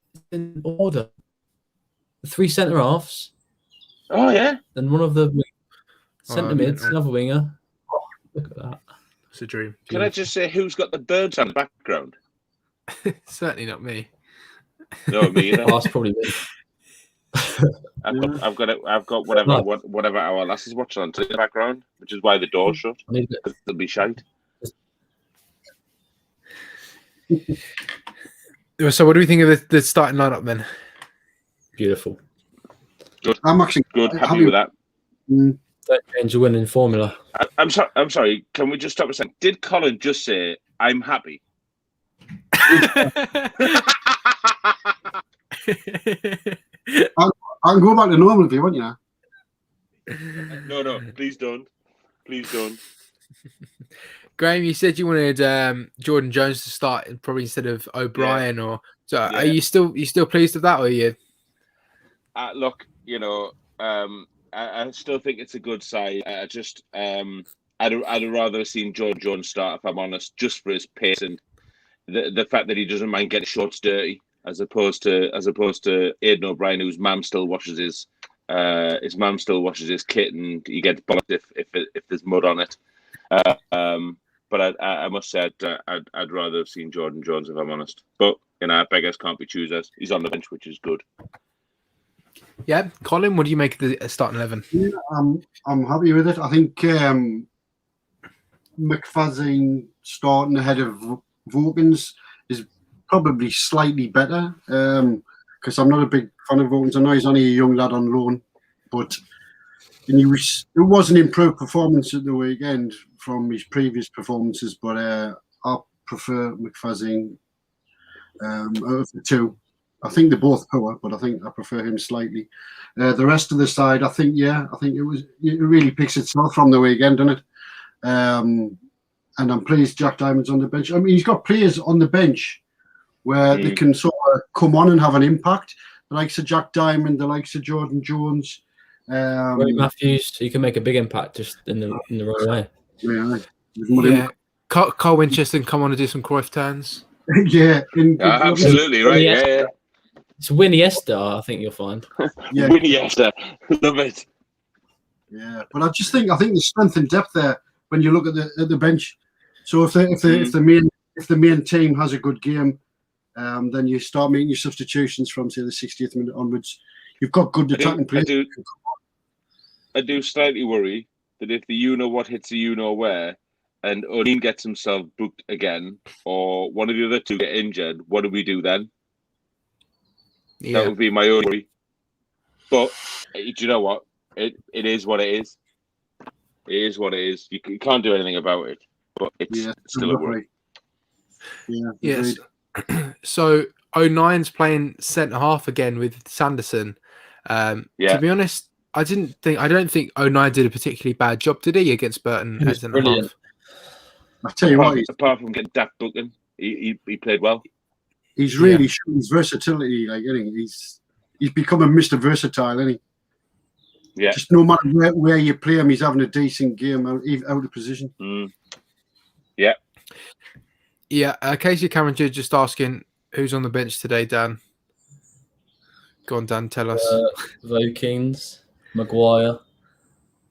order. The 3 centre halves. Oh yeah. And one of the centre mids, another winger. Oh, look at that. It's a dream. Can I just say who's got the birds on the background? Certainly not me. No, me either. Oh, that's probably me. I've got whatever our lasses watch on to the background, which is why the door's shut. They'll be shite. So, what do we think of the starting lineup then? Beautiful. Good. I'm actually good. Happy with that. Don't change the winning formula. I'm sorry. Can we just stop a second? Did Colin just say I'm happy? I'll go back to normal if you want, yeah. No, please don't. Graham, you said you wanted Jordan Jones to start probably instead of O'Brien, or so. Yeah. Are you still pleased with that, or are you? Look, you know, I still think it's a good side. I just I'd rather have seen Jordan Jones start, if I'm honest, just for his pace and the fact that he doesn't mind getting shorts dirty, as opposed to Aidan O'Brien, whose mum still washes his kit and he gets bollocked if there's mud on it. But I must say I'd rather have seen Jordan Jones, if I'm honest. But you know, beggars can't be choosers. He's on the bench, which is good. Yeah, Colin, what do you make of the starting 11? Yeah, I'm happy with it. I think McFadden starting ahead of Vulcans is probably slightly better because I'm not a big fan of Vokins. I know he's only a young lad on loan, but it was an improved performance at the weekend from his previous performances. But I prefer McFadden out of the two. I think they're both poor, but I think I prefer him slightly. The rest of the side, I think it really picks itself from the weekend, doesn't it? And I'm pleased Jack Diamond's on the bench. I mean, he's got players on the bench where they can sort of come on and have an impact. The likes of Jack Diamond, the likes of Jordan Jones. Ronnie Matthews, he can make a big impact just in the right way. Yeah. Carl Winchester can come on and do some Cruyff turns. Yeah. Absolutely right. Yeah. It's Winnie Esther, I think you'll find. Yeah. Winnie Esther. Love it. Yeah. But I think there's strength and depth there when you look at the bench. So if the main team has a good game, then you start making your substitutions from say the 60th minute onwards. You've got good attacking players. I do slightly worry that if the you-know-what hits the you-know-where and O'Neill gets himself booked again or one of the other two get injured, what do we do then? Yeah. That would be my only worry. But do you know what? It is what it is. It is what it is. You can't do anything about it. But it's still a worry. Yeah. Yes. So 09's playing centre half again with Sanderson. To be honest, I don't think 09 did a particularly bad job, did he, against Burton as centre half? I tell you what, apart from getting daft booking, he played well. He's really shown his versatility. Like, he's become a Mr. Versatile, isn't he? Yeah. Just no matter where you play him, he's having a decent game out of position. Yeah. Yeah. Casey Cameron just asking who's on the bench today, Dan. Go on, Dan. Tell us. Vokins, Maguire,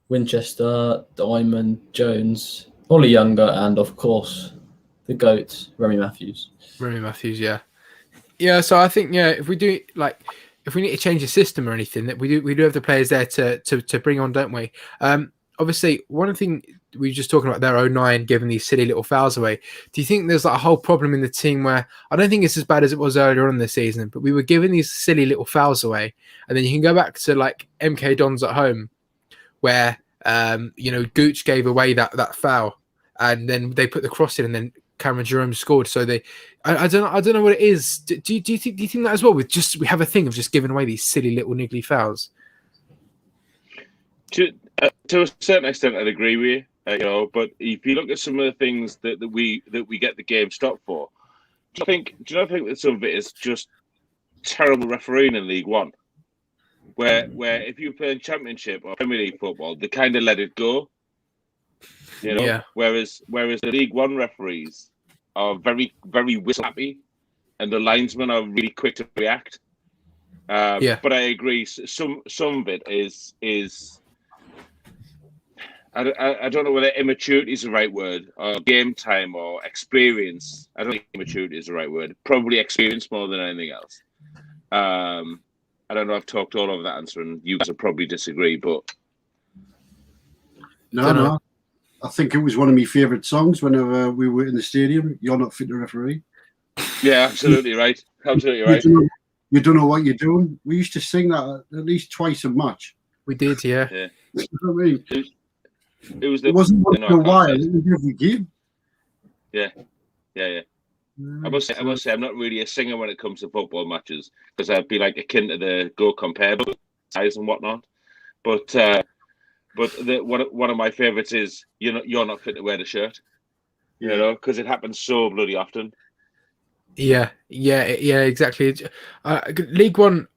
Winchester, Diamond, Jones, Ollie Younger, and of course the GOAT, Remy Matthews. Yeah, so I think if we do if we need to change the system or anything, that we do have the players there to bring on, don't we? Obviously, one thing we were just talking about there, 09 giving these silly little fouls away. Do you think there's a whole problem in the team where I don't think it's as bad as it was earlier on in the season, but we were giving these silly little fouls away, and then you can go back to like MK Dons at home, where Gooch gave away that foul, and then they put the cross in, and then Cameron Jerome scored. So I don't know what it is. Do you think that as well? We have a thing of just giving away these silly little niggly fouls. To a certain extent, I'd agree with you. But if you look at some of the things that we get the game stopped for, do you not think that some of it is just terrible refereeing in League One, where if you're playing Championship or Premier League football, they kind of let it go. Whereas the League One referees are very, very whistle happy, and the linesmen are really quick to react. But I agree. Some of it is. I don't know whether immaturity is the right word, or game time, or experience. I don't think immaturity is the right word. Probably experience more than anything else. I don't know. I've talked all over that answer, and you guys will probably disagree, but no. I think it was one of my favourite songs whenever we were in the stadium. You're not fit to referee. Yeah, absolutely right. Absolutely right. You don't know what you're doing. We used to sing that at least twice a match. We did, yeah. You know what I mean? It wasn't once in a while. It was every game. Yeah. I must say, I'm not really a singer when it comes to football matches, because I'd be like akin to the Go Compare size and whatnot. But one of my favourites is you're not fit to wear the shirt. Because it happens so bloody often. Yeah, exactly. League One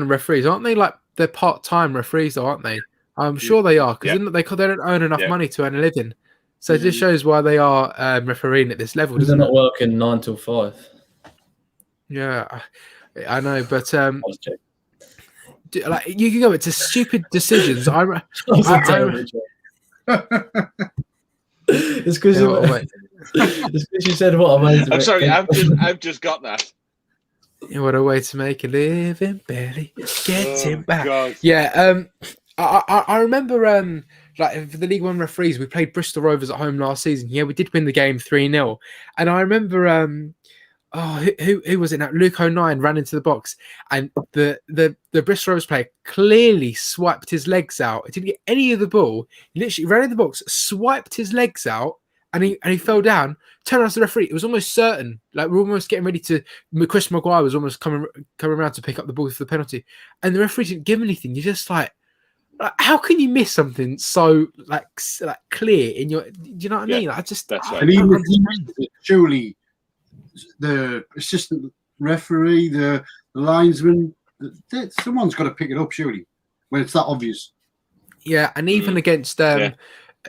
referees, aren't they? Like, they're part-time referees, though, aren't they? I'm sure they are, because they don't earn enough money to earn a living. So it just shows why they are refereeing at this level. They're not working 9 till 5. Yeah, I know, but like, you can go into stupid decisions. It's because you said what I'm sorry. I've just got that. What a way to make a living, barely getting back. God. Yeah, I remember like for the League One referees, we played Bristol Rovers at home last season. Yeah, we did win the game 3-0, and I remember who was it now? Luke O'Nien ran into the box, and the Bristol Rovers player clearly swiped his legs out. He didn't get any of the ball. He literally ran in the box, swiped his legs out, and he fell down. Turned around to the referee. It was almost certain. Like, we're almost getting ready to. Chris Maguire was almost coming around to pick up the ball for the penalty, and the referee didn't give him anything. You're just like, how can you miss something so like clear in your? Do you know what I mean? Like, I just that's right. And even if he missed it, surely the assistant referee, the linesman, someone's got to pick it up, surely, when it's that obvious. Yeah, and even against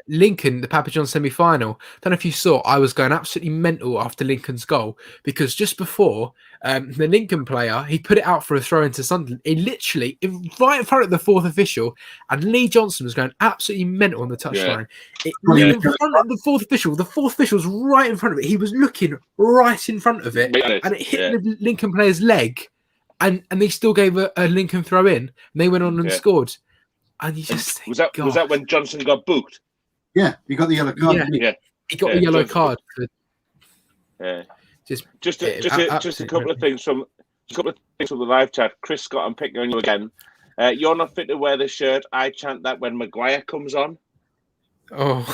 Lincoln, the Papa John semi-final, don't know if you saw, I was going absolutely mental after Lincoln's goal, because just before the Lincoln player, he put it out for a throw into Sunderland. He literally, right in front of the fourth official, and Lee Johnson was going absolutely mental on the touchline. In front of the fourth official's right in front of it. He was looking right in front of it, and it hit the Lincoln player's leg, and they still gave a Lincoln throw in, and they went on and scored. And you just think, was that when Johnson got booked? Yeah, he got the yellow card. He got the yellow card. Just a couple of things from the live chat. Chris Scott, I'm picking on you again. You're not fit to wear the shirt. I chant that when Maguire comes on. Oh.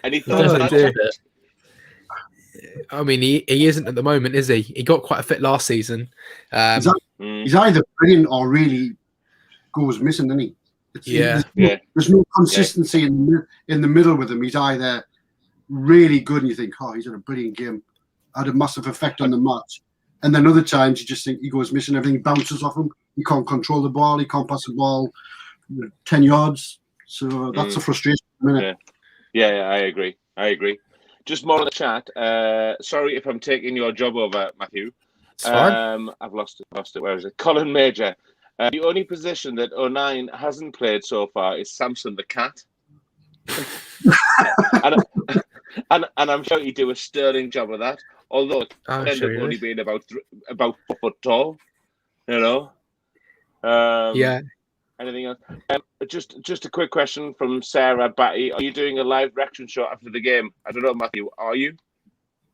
Any thoughts on that? I mean, he isn't at the moment, is he? He got quite fit last season. He's either brilliant or really goes missing, isn't he? There's no consistency in the middle with him. He's either really good and you think, oh, he's had a brilliant game, had a massive effect on the match, and then other times you just think he goes missing. Everything bounces off him. He can't control the ball. He can't pass the ball 10 yards. So that's a frustration. Yeah, I agree. Just more on the chat. Sorry if I'm taking your job over, Matthew. It's fine. I've lost it. Where is it? Colin Major. The only position that O'Nien hasn't played so far is Samson the cat. and I'm sure he'd do a sterling job of that. Although it ended up only being about 4 foot tall. You know. Anything else? Just a quick question from Sarah Batty. Are you doing a live reaction show after the game? I don't know, Matthew. Are you?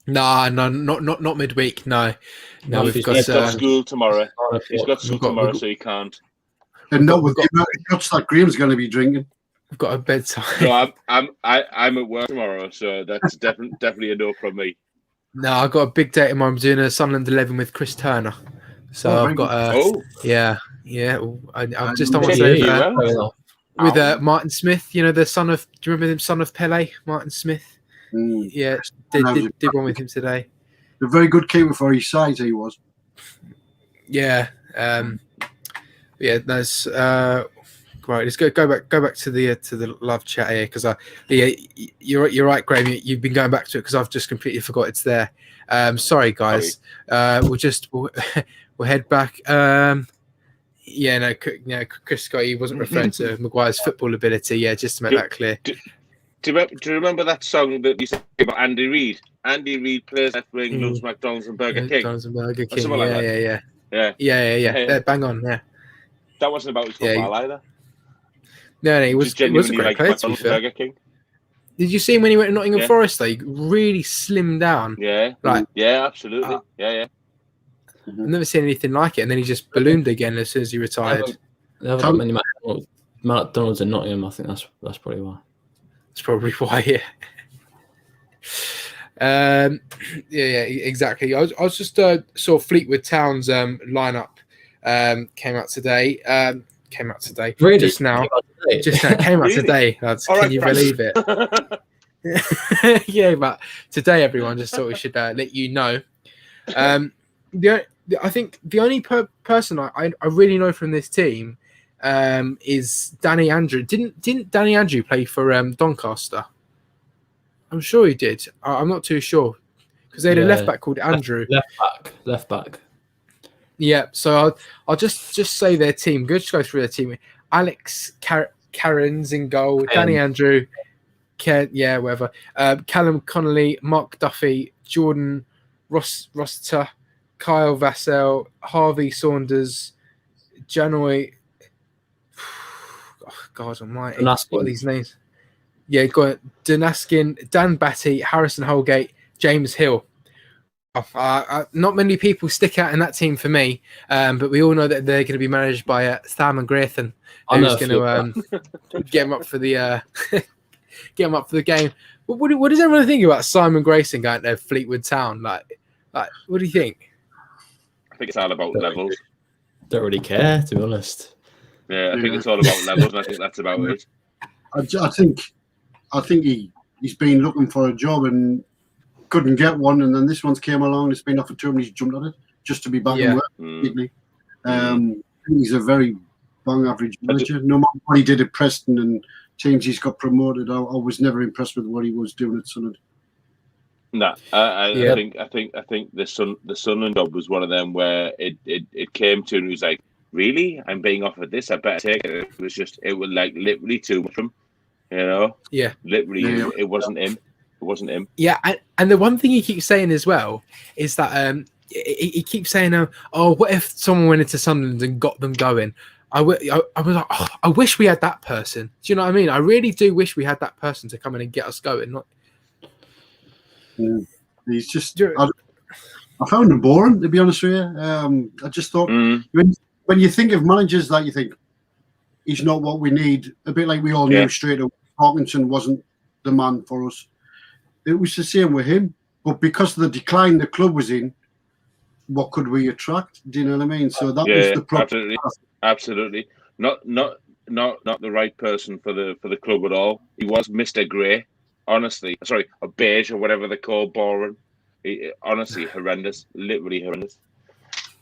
No, not midweek. No, he's got school tomorrow. He's got school tomorrow, so he can't. And not with the amount of shots that Graham's going to be drinking. We've got a bedtime. No, I'm at work tomorrow, so that's definitely a no from me. No, I've got a big date tomorrow. I'm doing a Sunderland 11 with Chris Turner. So I've got I've just done one with Martin Smith. You know, the son of. Do you remember him? Son of Pele, Martin Smith. Yeah, did one with him today. A very good keeper for his size, he was. Yeah, That's right. Let's go back to the love chat here, because you're right, Graham. You've been going back to it because I've just completely forgot it's there. Sorry, guys. We'll head back. Chris Scott, he wasn't referring to Maguire's football ability. Yeah, just to make that clear. Do you remember that song that you said about Andy Reid? Andy Reid plays left wing, loves McDonald's and Burger King. McDonald's and Burger King. Yeah. Bang on. Yeah. That wasn't about his football either. No, he was a great player, to be fair. Burger King. Did you see him when he went to Nottingham Forest? Though, he really slimmed down. Yeah. Like, yeah, absolutely. I've never seen anything like it, and then he just ballooned again as soon as he retired. They haven't got many McDonald's in Nottingham. I think that's probably why. That's probably why. Exactly. I was just saw Fleetwood Town's lineup came out today. Really? Just now came out today. Lads. Can you believe it? Yeah, but today, everyone, just thought we should let you know. I think the only person I really know from this team is Danny Andrew. Didn't Danny Andrew play for Doncaster? I'm sure he did. I'm not too sure because they had a left back called Andrew. Left back. Yeah. So I'll just say their team. Good. Just go through their team. Alex Cairns in goal. Danny Andrew. Whatever. Callum Connolly, Mark Duffy, Jordan Rossiter, Kyle Vassell, Harvey Saunders, Janoy. Oh, God Almighty! What are these names? Yeah, got Danaskin, Dan Batty, Harrison Holgate, James Hill. Not many people stick out in that team for me, but we all know that they're going to be managed by Simon Grayson, who's going to get him up for the get him up for the game. What does everyone think about Simon Grayson going to Fleetwood Town? Like, what do you think? I think it's all about levels. Don't really care, to be honest. Yeah, I think it's all about levels, and I think that's about it. I think he's been looking for a job and couldn't get one, and then this one's came along. It's been offered to him, and he's jumped at it just to be back in work. He's a very bang average manager. No matter what he did at Preston and teams he's got promoted, I was never impressed with what he was doing at Sunderland. No, I think the Sunderland job was one of them where it came to and he was like, really? I'm being offered this, I better take it. It was like literally too much from him, Yeah. Literally, it wasn't him. It wasn't him. Yeah, and the one thing he keeps saying as well is that he keeps saying, "Oh, what if someone went into Sunderland and got them going?" I was like, oh, I wish we had that person. Do you know what I mean? I really do wish we had that person to come in and get us going. He's just. I found him boring, to be honest with you. I just thought when you think of managers that you think he's not what we need, a bit like we all knew straight away, Parkinson wasn't the man for us. It was the same with him, but because of the decline the club was in, what could we attract? Do you know what I mean? So that was the problem. Absolutely. Not the right person for the club at all. He was Mr. Grey, honestly. Sorry, or beige or whatever they call boring. Honestly, horrendous. Literally horrendous.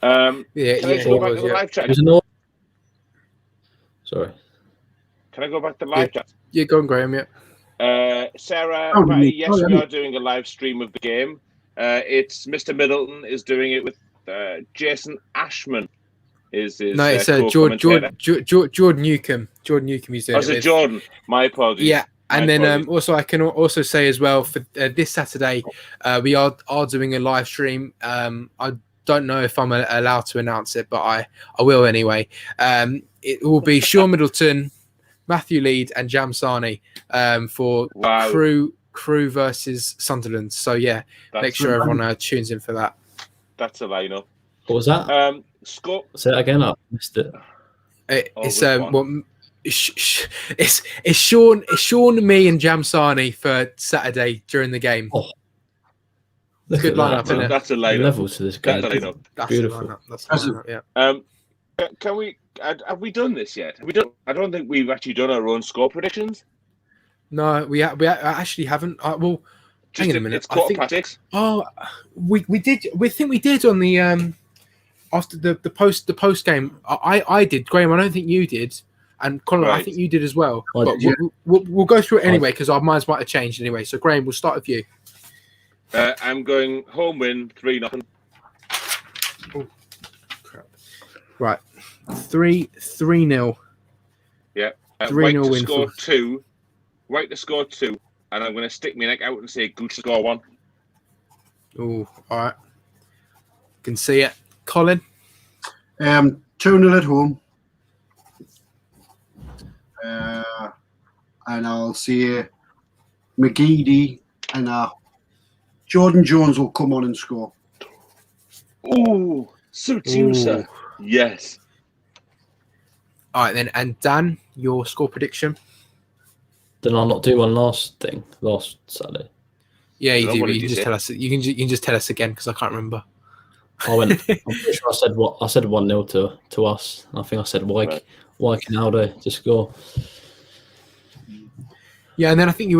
Can I go back to the live chat? Sorry. Can I go back to the live chat? Yeah, go on, Graham. Yeah. Sarah, yes, we are doing a live stream of the game. It's Mr. Middleton is doing it with Jason Ashman. It's Jordan Newcomb. Jordan Newcomb is doing it. Jordan. My apologies. Yeah, and then also I can also say as well for this Saturday, we are doing a live stream. I don't know if I'm allowed to announce it, but I will anyway. It will be Sean Middleton, Matthew Lead, and Jam Sani for Crew versus Sunderland. So make sure everyone tunes in for that. That's a lineup. What was that? Scott, say that again. I missed it. It's Sean, me, and Jam Sani for Saturday during the game. Oh, good lineup, isn't it? That's a lineup. Levels to this guy. That's beautiful. That's a lineup, yeah. Can we? Have we done this yet? I don't think we've actually done our own score predictions. No, we actually haven't. Well, hang on a minute. It's quarter past 6. Oh, we did. We think we did on the after the post game. I did, Graham. I don't think you did, and Colin. Right. I think you did as well. But we'll go through it anyway because our minds might have changed anyway. So Graham, we'll start with you. I'm going home win 3-0. Oh, crap. Right. 3-0. Yeah. 3-0 win. Score 2. White to score 2, and I'm going to stick my neck out and say Gooch to score 1. Oh, all right. Can see it. Colin? 2-0 at home. And I'll see McGeady and Jordan Jones will come on and score. Ooh, suits you, sir. Yes. All right, then. And Dan, your score prediction? Did I not do one last Saturday? Yeah, you do. You can just tell us. You can just tell us again because I can't remember. I'm pretty sure I said 1-0 to us. I think I said Wijkenaldo to score. Yeah, and then I think you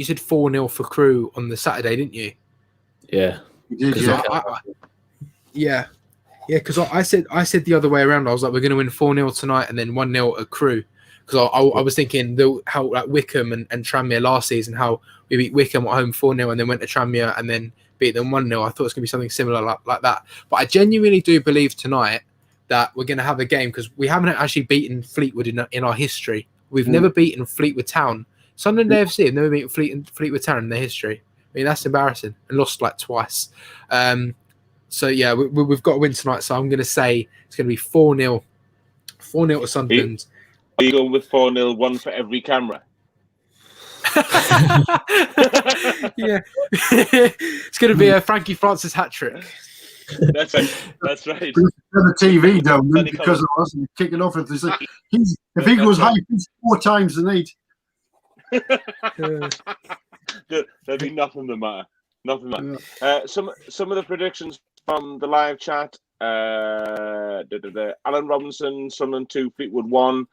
said 4-0 for Crew on the Saturday, didn't you? Yeah. You did, yeah. Yeah, because I said the other way around. I was like, we're going to win 4-0 tonight and then 1-0 at Crew. Because I was thinking how like Wickham and Tranmere last season, how we beat Wickham at home 4-0 and then went to Tranmere and then beat them 1-0. I thought it was going to be something similar like that. But I genuinely do believe tonight that we're going to have a game because we haven't actually beaten Fleetwood in our history. We've never beaten Fleetwood Town. Sunderland AFC have never beaten Fleetwood Town in their history. I mean, that's embarrassing. And lost like twice. So, yeah, we've got to win tonight. So I'm going to say it's going to be 4-0. 4-0 to Sunderland. Are you going with 4-0, one for every camera? Yeah, it's going to be a Frankie Francis hat trick. That's right. That's right. Turn the TV down Then he because of us and kick it off. If he goes high, he's 4 times the need. There'd be nothing the matter. Nothing the matter. Some of the predictions from the live chat. Alan Robinson, Sunderland 2, Fleetwood 1.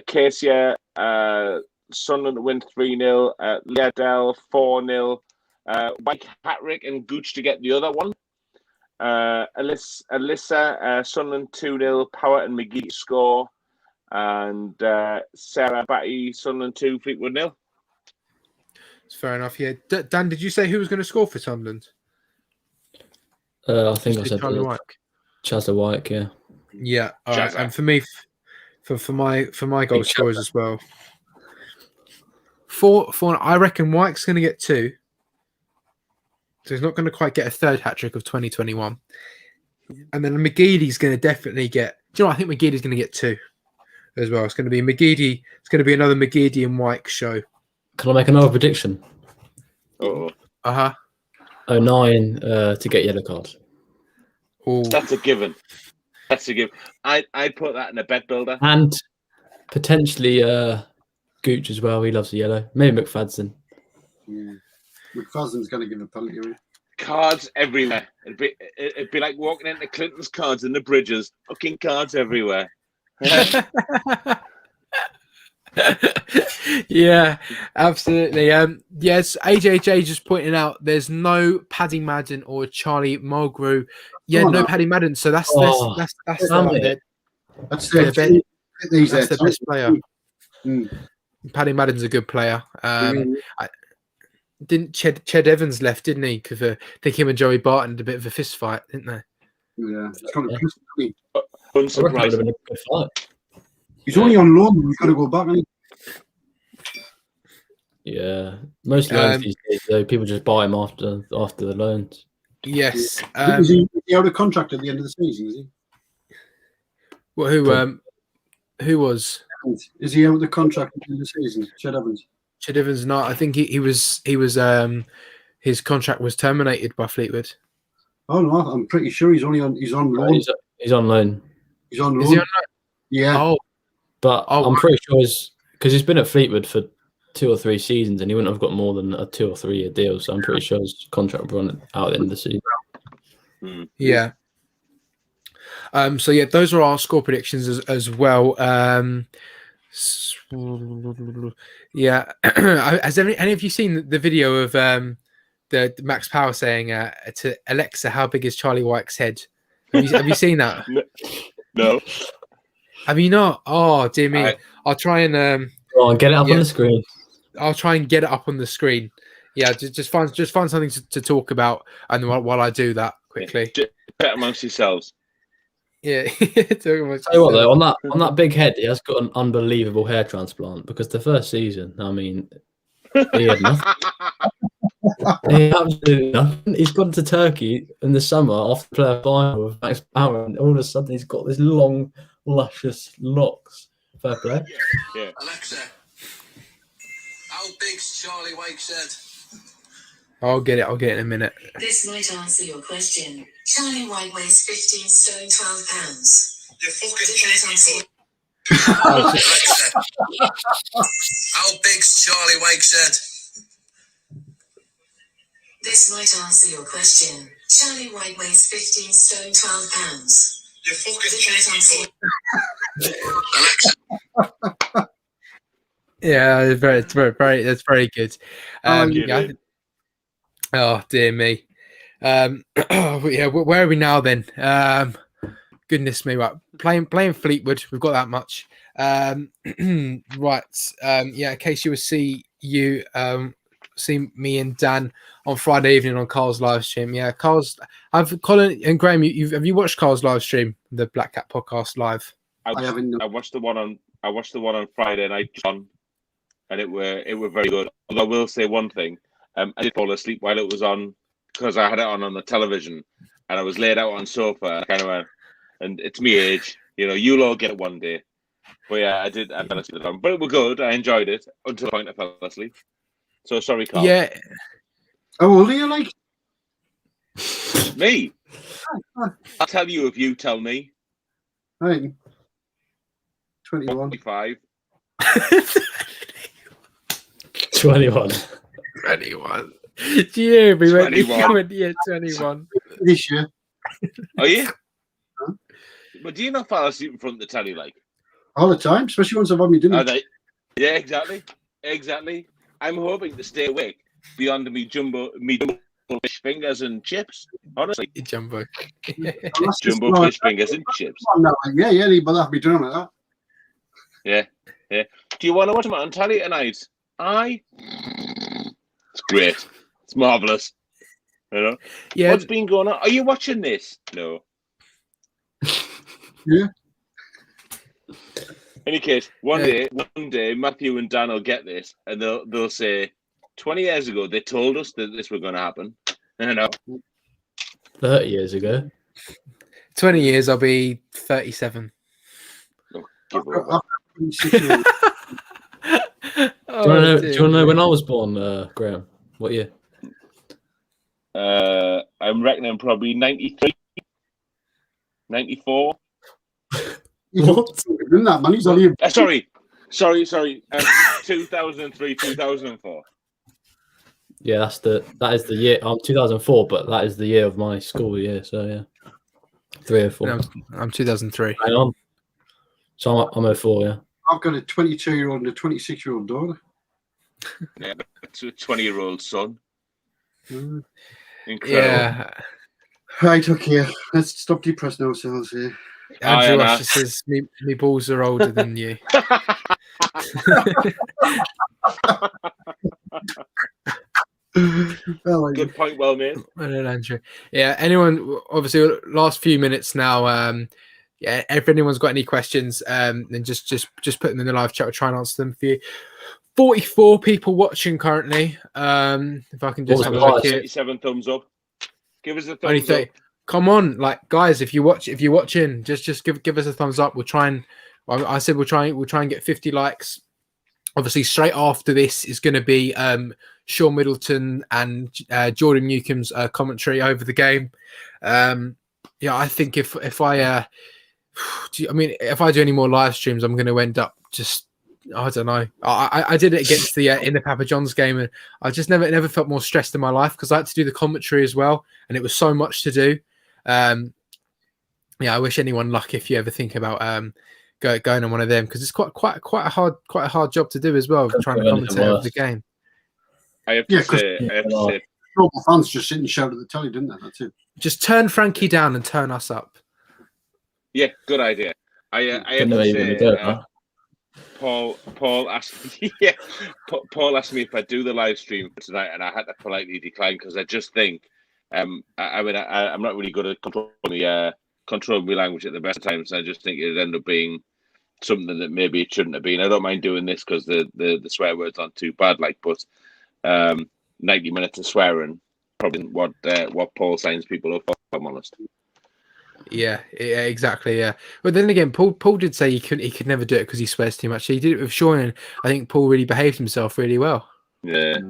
Casey, Sunderland to win 3-0. Liadell 4-0. White hat-trick and Gooch to get the other one. Alyssa, Sunderland 2-0. Power and McGee score. And Sarah Batty, Sunderland 2, Fleetwood 0. It's fair enough. Yeah, Dan, did you say who was going to score for Sunderland? I think I said Charlie White. Chazza White, yeah. Yeah, all right. And for me, for my goal scorers as well. For I reckon White's going to get 2. So he's not going to quite get a third hat trick of 2021. And then McGeady's going to definitely get. Do you know what? I think McGeady's going to get 2 as well. It's going to be McGeady. It's going to be another McGeady and White show. Can I make another prediction? Oh. 09 to get yellow card. Ooh. That's a given. That's a given. I'd put that in a bet builder. And potentially Gooch as well. He loves the yellow. Maybe McFadden. Yeah. McFadden's going to give a penalty away. Cards everywhere. It'd be like walking into Clinton's cards in the bridges. Fucking cards everywhere. Yeah, absolutely. Yes, AJJ just pointing out there's no Paddy Madden or Charlie Mulgrew. Yeah, no Paddy Madden. So that's the best player. Paddy Madden's a good player. Didn't Ched Evans left, didn't he? Because I think him and Joey Barton had a bit of a fist fight, didn't they? Yeah, it's kind of unsurprising. He's only on loan. He's got to go back. Yeah, most loans these days, though, people just buy him after the loans. Yes. Is he out of contract at the end of the season? Is he? Well, who was? Is he out of the contract at the end of the season? Ched Evans. Ched Evans, not. I think he was. His contract was terminated by Fleetwood. Oh no, I'm pretty sure he's on loan. He's on loan. He's on loan. Is he on loan? Yeah. Oh. But I'm pretty sure because he's been at Fleetwood for 2 or 3 seasons, and he wouldn't have got more than a 2 or 3 year deal. So I'm pretty sure his contract will run out at the end of the season. Yeah. So yeah, those are our score predictions as well. Yeah. Has any of you seen the video of the Max Power saying to Alexa, "How big is Charlie White's head"? Have you seen that? No. Have you not? Oh dear me! I'll try and get it up on the screen. I'll try and get it up on the screen. Yeah, just find something to talk about, and while I do that quickly, bet amongst yourselves. Yeah. Tell you what though, on that big head, he has got an unbelievable hair transplant because the first season, I mean, he had nothing. He had absolutely nothing. He's gone to Turkey in the summer after playing a final with Max Power, and all of a sudden he's got this long, luscious locks. Fair play. Yeah. Alexa, how big's Charlie White's head? I'll get it in a minute. This might answer your question. Charlie White weighs 15 stone 12 pounds. You fucking cheeky cunt. Alexa, how big's Charlie White's head? This might answer your question. Charlie White weighs 15 stone 12 pounds. You fucking cheeky cunt. Yeah, it's very good. Oh dear me. Yeah, where are we now then? Goodness me, right? Playing Fleetwood, we've got that much. Right. Yeah, in case you will see me and Dan on Friday evening on Carl's live stream. Yeah, Colin and Graham, have you watched Carl's live stream, the Black Cat podcast live? I watched the one on Friday night, John, and it were very good. Although I will say one thing, I did fall asleep while it was on because I had it on the television, and I was laid out on the sofa, and it's me age, you'll all get it one day. But yeah, I fell asleep on, but it was good. I enjoyed it until the point I fell asleep. So sorry, Carl. Yeah. How old are you, like? Me? I'll tell you if you tell me. Right. 21. 25. 21. 21. Do you hear me? 21. Yeah, 21. This year. Are you? But do you not fall asleep in front of the telly like? All the time, especially once I've had me dinner. Are they? Yeah, exactly. Exactly. I'm hoping to stay awake beyond me jumbo fish fingers and chips. Honestly. Jumbo. Jumbo fish fingers and chips. Yeah, but I'll be doing like that. Yeah. Do you want to watch them on telly tonight? Aye. It's great. It's marvellous. You know? Yeah. What's been going on? Are you watching this? No. Yeah. Any case, one day, Matthew and Dan will get this, and they'll say, 20 years ago, they told us that this was going to happen. I know. 30 years ago. 20 years, I'll be 37. Oh, give over. Do you want to know when I was born, Graham? What year? I'm reckoning probably 93, 94. What? Doing that, man. He's only Sorry. 2003, 2004. Yeah, that is the year. I'm 2004, but that is the year of my school year. So yeah, 3 or 4. No, I'm 2003. Hang on. So I'm 04. Yeah. I've got a 22-year-old and a 26-year-old daughter. Yeah, it's a 20-year-old son. Mm. Incredible. Yeah. Right, okay. Let's stop depressing ourselves here. Andrew Usher says, me balls are older than you. Good point, well made. Well done, Andrew. Yeah, anyone, obviously, last few minutes now. Yeah, if anyone's got any questions, then just put them in the live chat. We'll try and answer them for you. 44 people watching currently. If I can just have a look here. 37 thumbs up. Give us a Only thumbs up. Come on, like guys, if you're watching, just give us a thumbs up. We'll try and I said we'll try and get 50 likes. Obviously, straight after this is going to be Sean Middleton and Jordan Newcomb's commentary over the game. Yeah, I think if I do any more live streams, I'm going to end up just, I don't know. I did it against the in the Papa John's game, and I just never felt more stressed in my life because I had to do the commentary as well, and it was so much to do. Yeah, I wish anyone luck if you ever think about going on one of them, because it's quite a hard job to do as well, trying to commentate over the game. I have to say, normal fans just sit and shout at the telly, didn't they? That's it. Just turn Frankie down and turn us up. Yeah, good idea. I have to say, Paul asked me, Paul asked me if I'd do the live stream tonight, and I had to politely decline because I just think, I'm not really good at controlling my language at the best times. I just think it'd end up being something that maybe it shouldn't have been. I don't mind doing this because the swear words aren't too bad, but 90 minutes of swearing probably isn't what Paul signs people up for, if I'm honest. Yeah, exactly. Yeah, but then again, Paul did say he could never do it because he swears too much. He did it with Sean, and I think Paul really behaved himself really well. Yeah.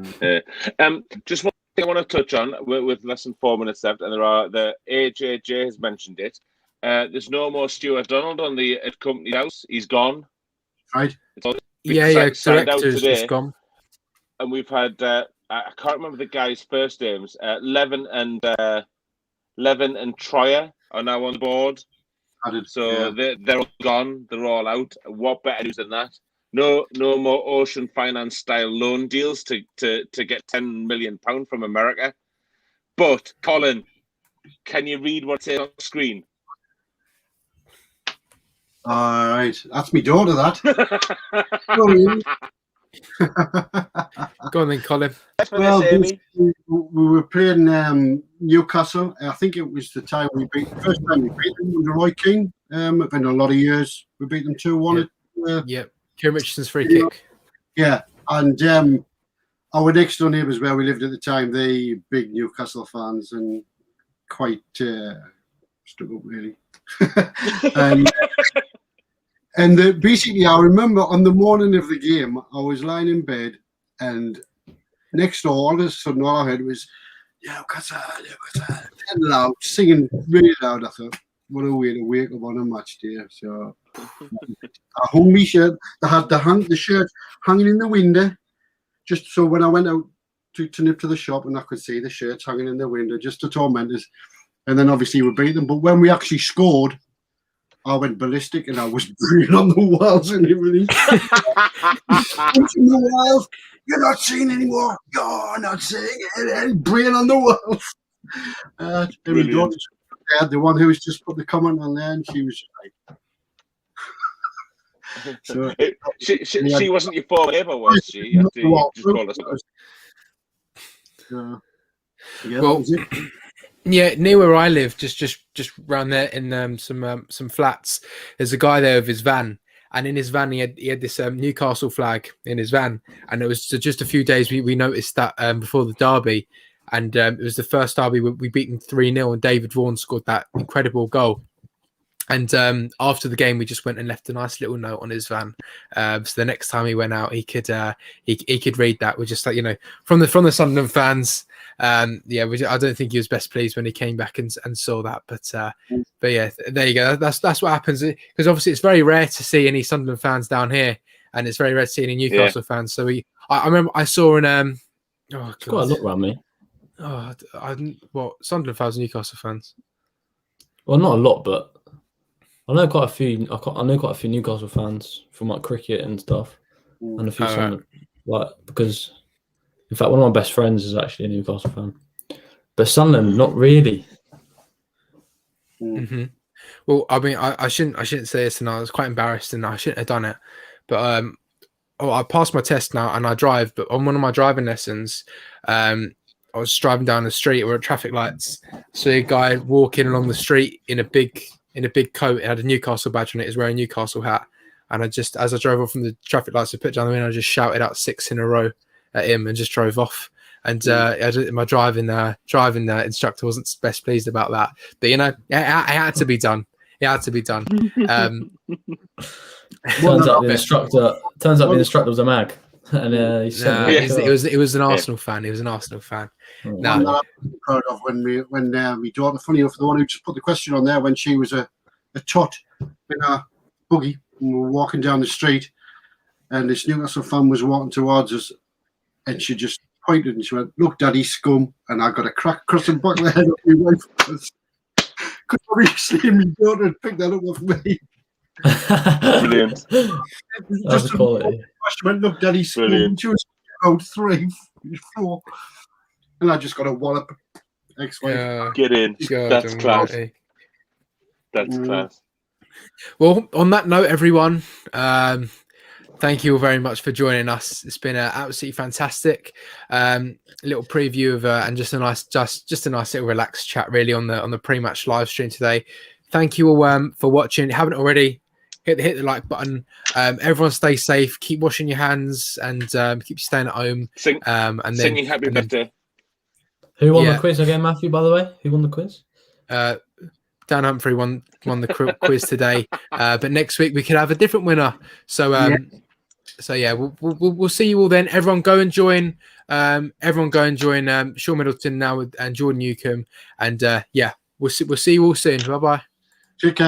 Just one thing I want to touch on with less than 4 minutes left, and the AJJ has mentioned it. There's no more Stuart Donald at Company's house. He's gone. Right. Director's just gone. And we've had I can't remember the guy's first names. Levin and Troyer are now on board. They're all gone. They're all out. What better news than that? No more Ocean Finance style loan deals to get £10 million from America. But Colin, can you read what it says on the screen? All right, that's my daughter. That. Go on then, Colin. Well, we were playing Newcastle. I think it was the time first time we beat them under Roy Keane. It's been a lot of years. We beat them 2-1. Yep. Kieran Richardson's free kick. Yeah, and our next door neighbours where we lived at the time, they big Newcastle fans and quite stuck up really. And basically, I remember on the morning of the game, I was lying in bed and next door, all of a sudden, all I heard was, yeah, and loud, singing really loud. I thought, what a way to wake up on a match day. So I hung my shirt. They had the shirt hanging in the window, just so when I went out to nip to the shop and I could see the shirts hanging in the window, just to torment us. And then obviously we beat them. But when we actually scored, I went ballistic and I was breathing on the walls and everything. Punching the walls. You're not seeing anymore. You're not seeing it. Breathing on the walls. The one who was just put the comment on there, and she was like, so, she wasn't your former neighbour, was she? You just call her. Yeah, well, yeah, near where I live, just around there in some flats, there's a guy there with his van, and in his van he had this Newcastle flag in his van, and it was just a few days we noticed that before the derby, and it was the first derby we beat them 3-0, and David Vaughan scored that incredible goal. And after the game, we just went and left a nice little note on his van, so the next time he went out, he could read that. We're just like, from the Sunderland fans. I don't think he was best pleased when he came back and saw that, but yeah, there you go. That's what happens, because obviously it's very rare to see any Sunderland fans down here, and it's very rare to see any Newcastle fans. So I remember I saw an it's quite a look around me. Sunderland fans, Newcastle fans? Well, not a lot, but I know quite a few. I know quite a few Newcastle fans from like cricket and stuff, and a few Sunderland, because in fact one of my best friends is actually a Newcastle fan, but Sunderland not really. Mm-hmm. Well, I mean, I shouldn't say this, and I was quite embarrassed, and I shouldn't have done it. But I passed my test now, and I drive. But on one of my driving lessons, I was driving down the street. We're at traffic lights. So a guy walking along the street in a big coat. It had a Newcastle badge on it. He was wearing a Newcastle hat. And as I drove off from the traffic lights, I put down the window, I just shouted out 6 in a row at him and just drove off. And my driving instructor wasn't best pleased about that. But it had to be done. It had to be done. Turns out the instructor was a mag. And it was an Arsenal fan. He was an Arsenal fan. I'm proud of when we daughter, funny enough, the one who just put the question on there, when she was a tot in a buggy, and we were walking down the street, and this Newcastle fan was walking towards us, and she just pointed and she went, "Look, Daddy, scum!" And I got a crack across the back of the head of my wife, because obviously my daughter had picked that up off me. Brilliant. That's quality. She went, "Look, Daddy, scum!" And she was out 3, 4, and I just got a wallop. Ex-wife. Get in. That's class. That's class. Well, on that note, everyone, thank you all very much for joining us. It's been absolutely fantastic. Little preview of and just a nice little relaxed chat, really, on the pre-match live stream today. Thank you all for watching. If you haven't already, hit the like button. Everyone stay safe. Keep washing your hands and keep staying at home. Singing happy birthday. Who won the quiz again, Matthew? By the way, who won the quiz? Dan Humphrey won the quiz today, but next week we could have a different winner. So we'll see you all then. Everyone go and join. Sean Middleton now and Jordan Newcomb, and we'll see you all soon. Bye bye. Take care.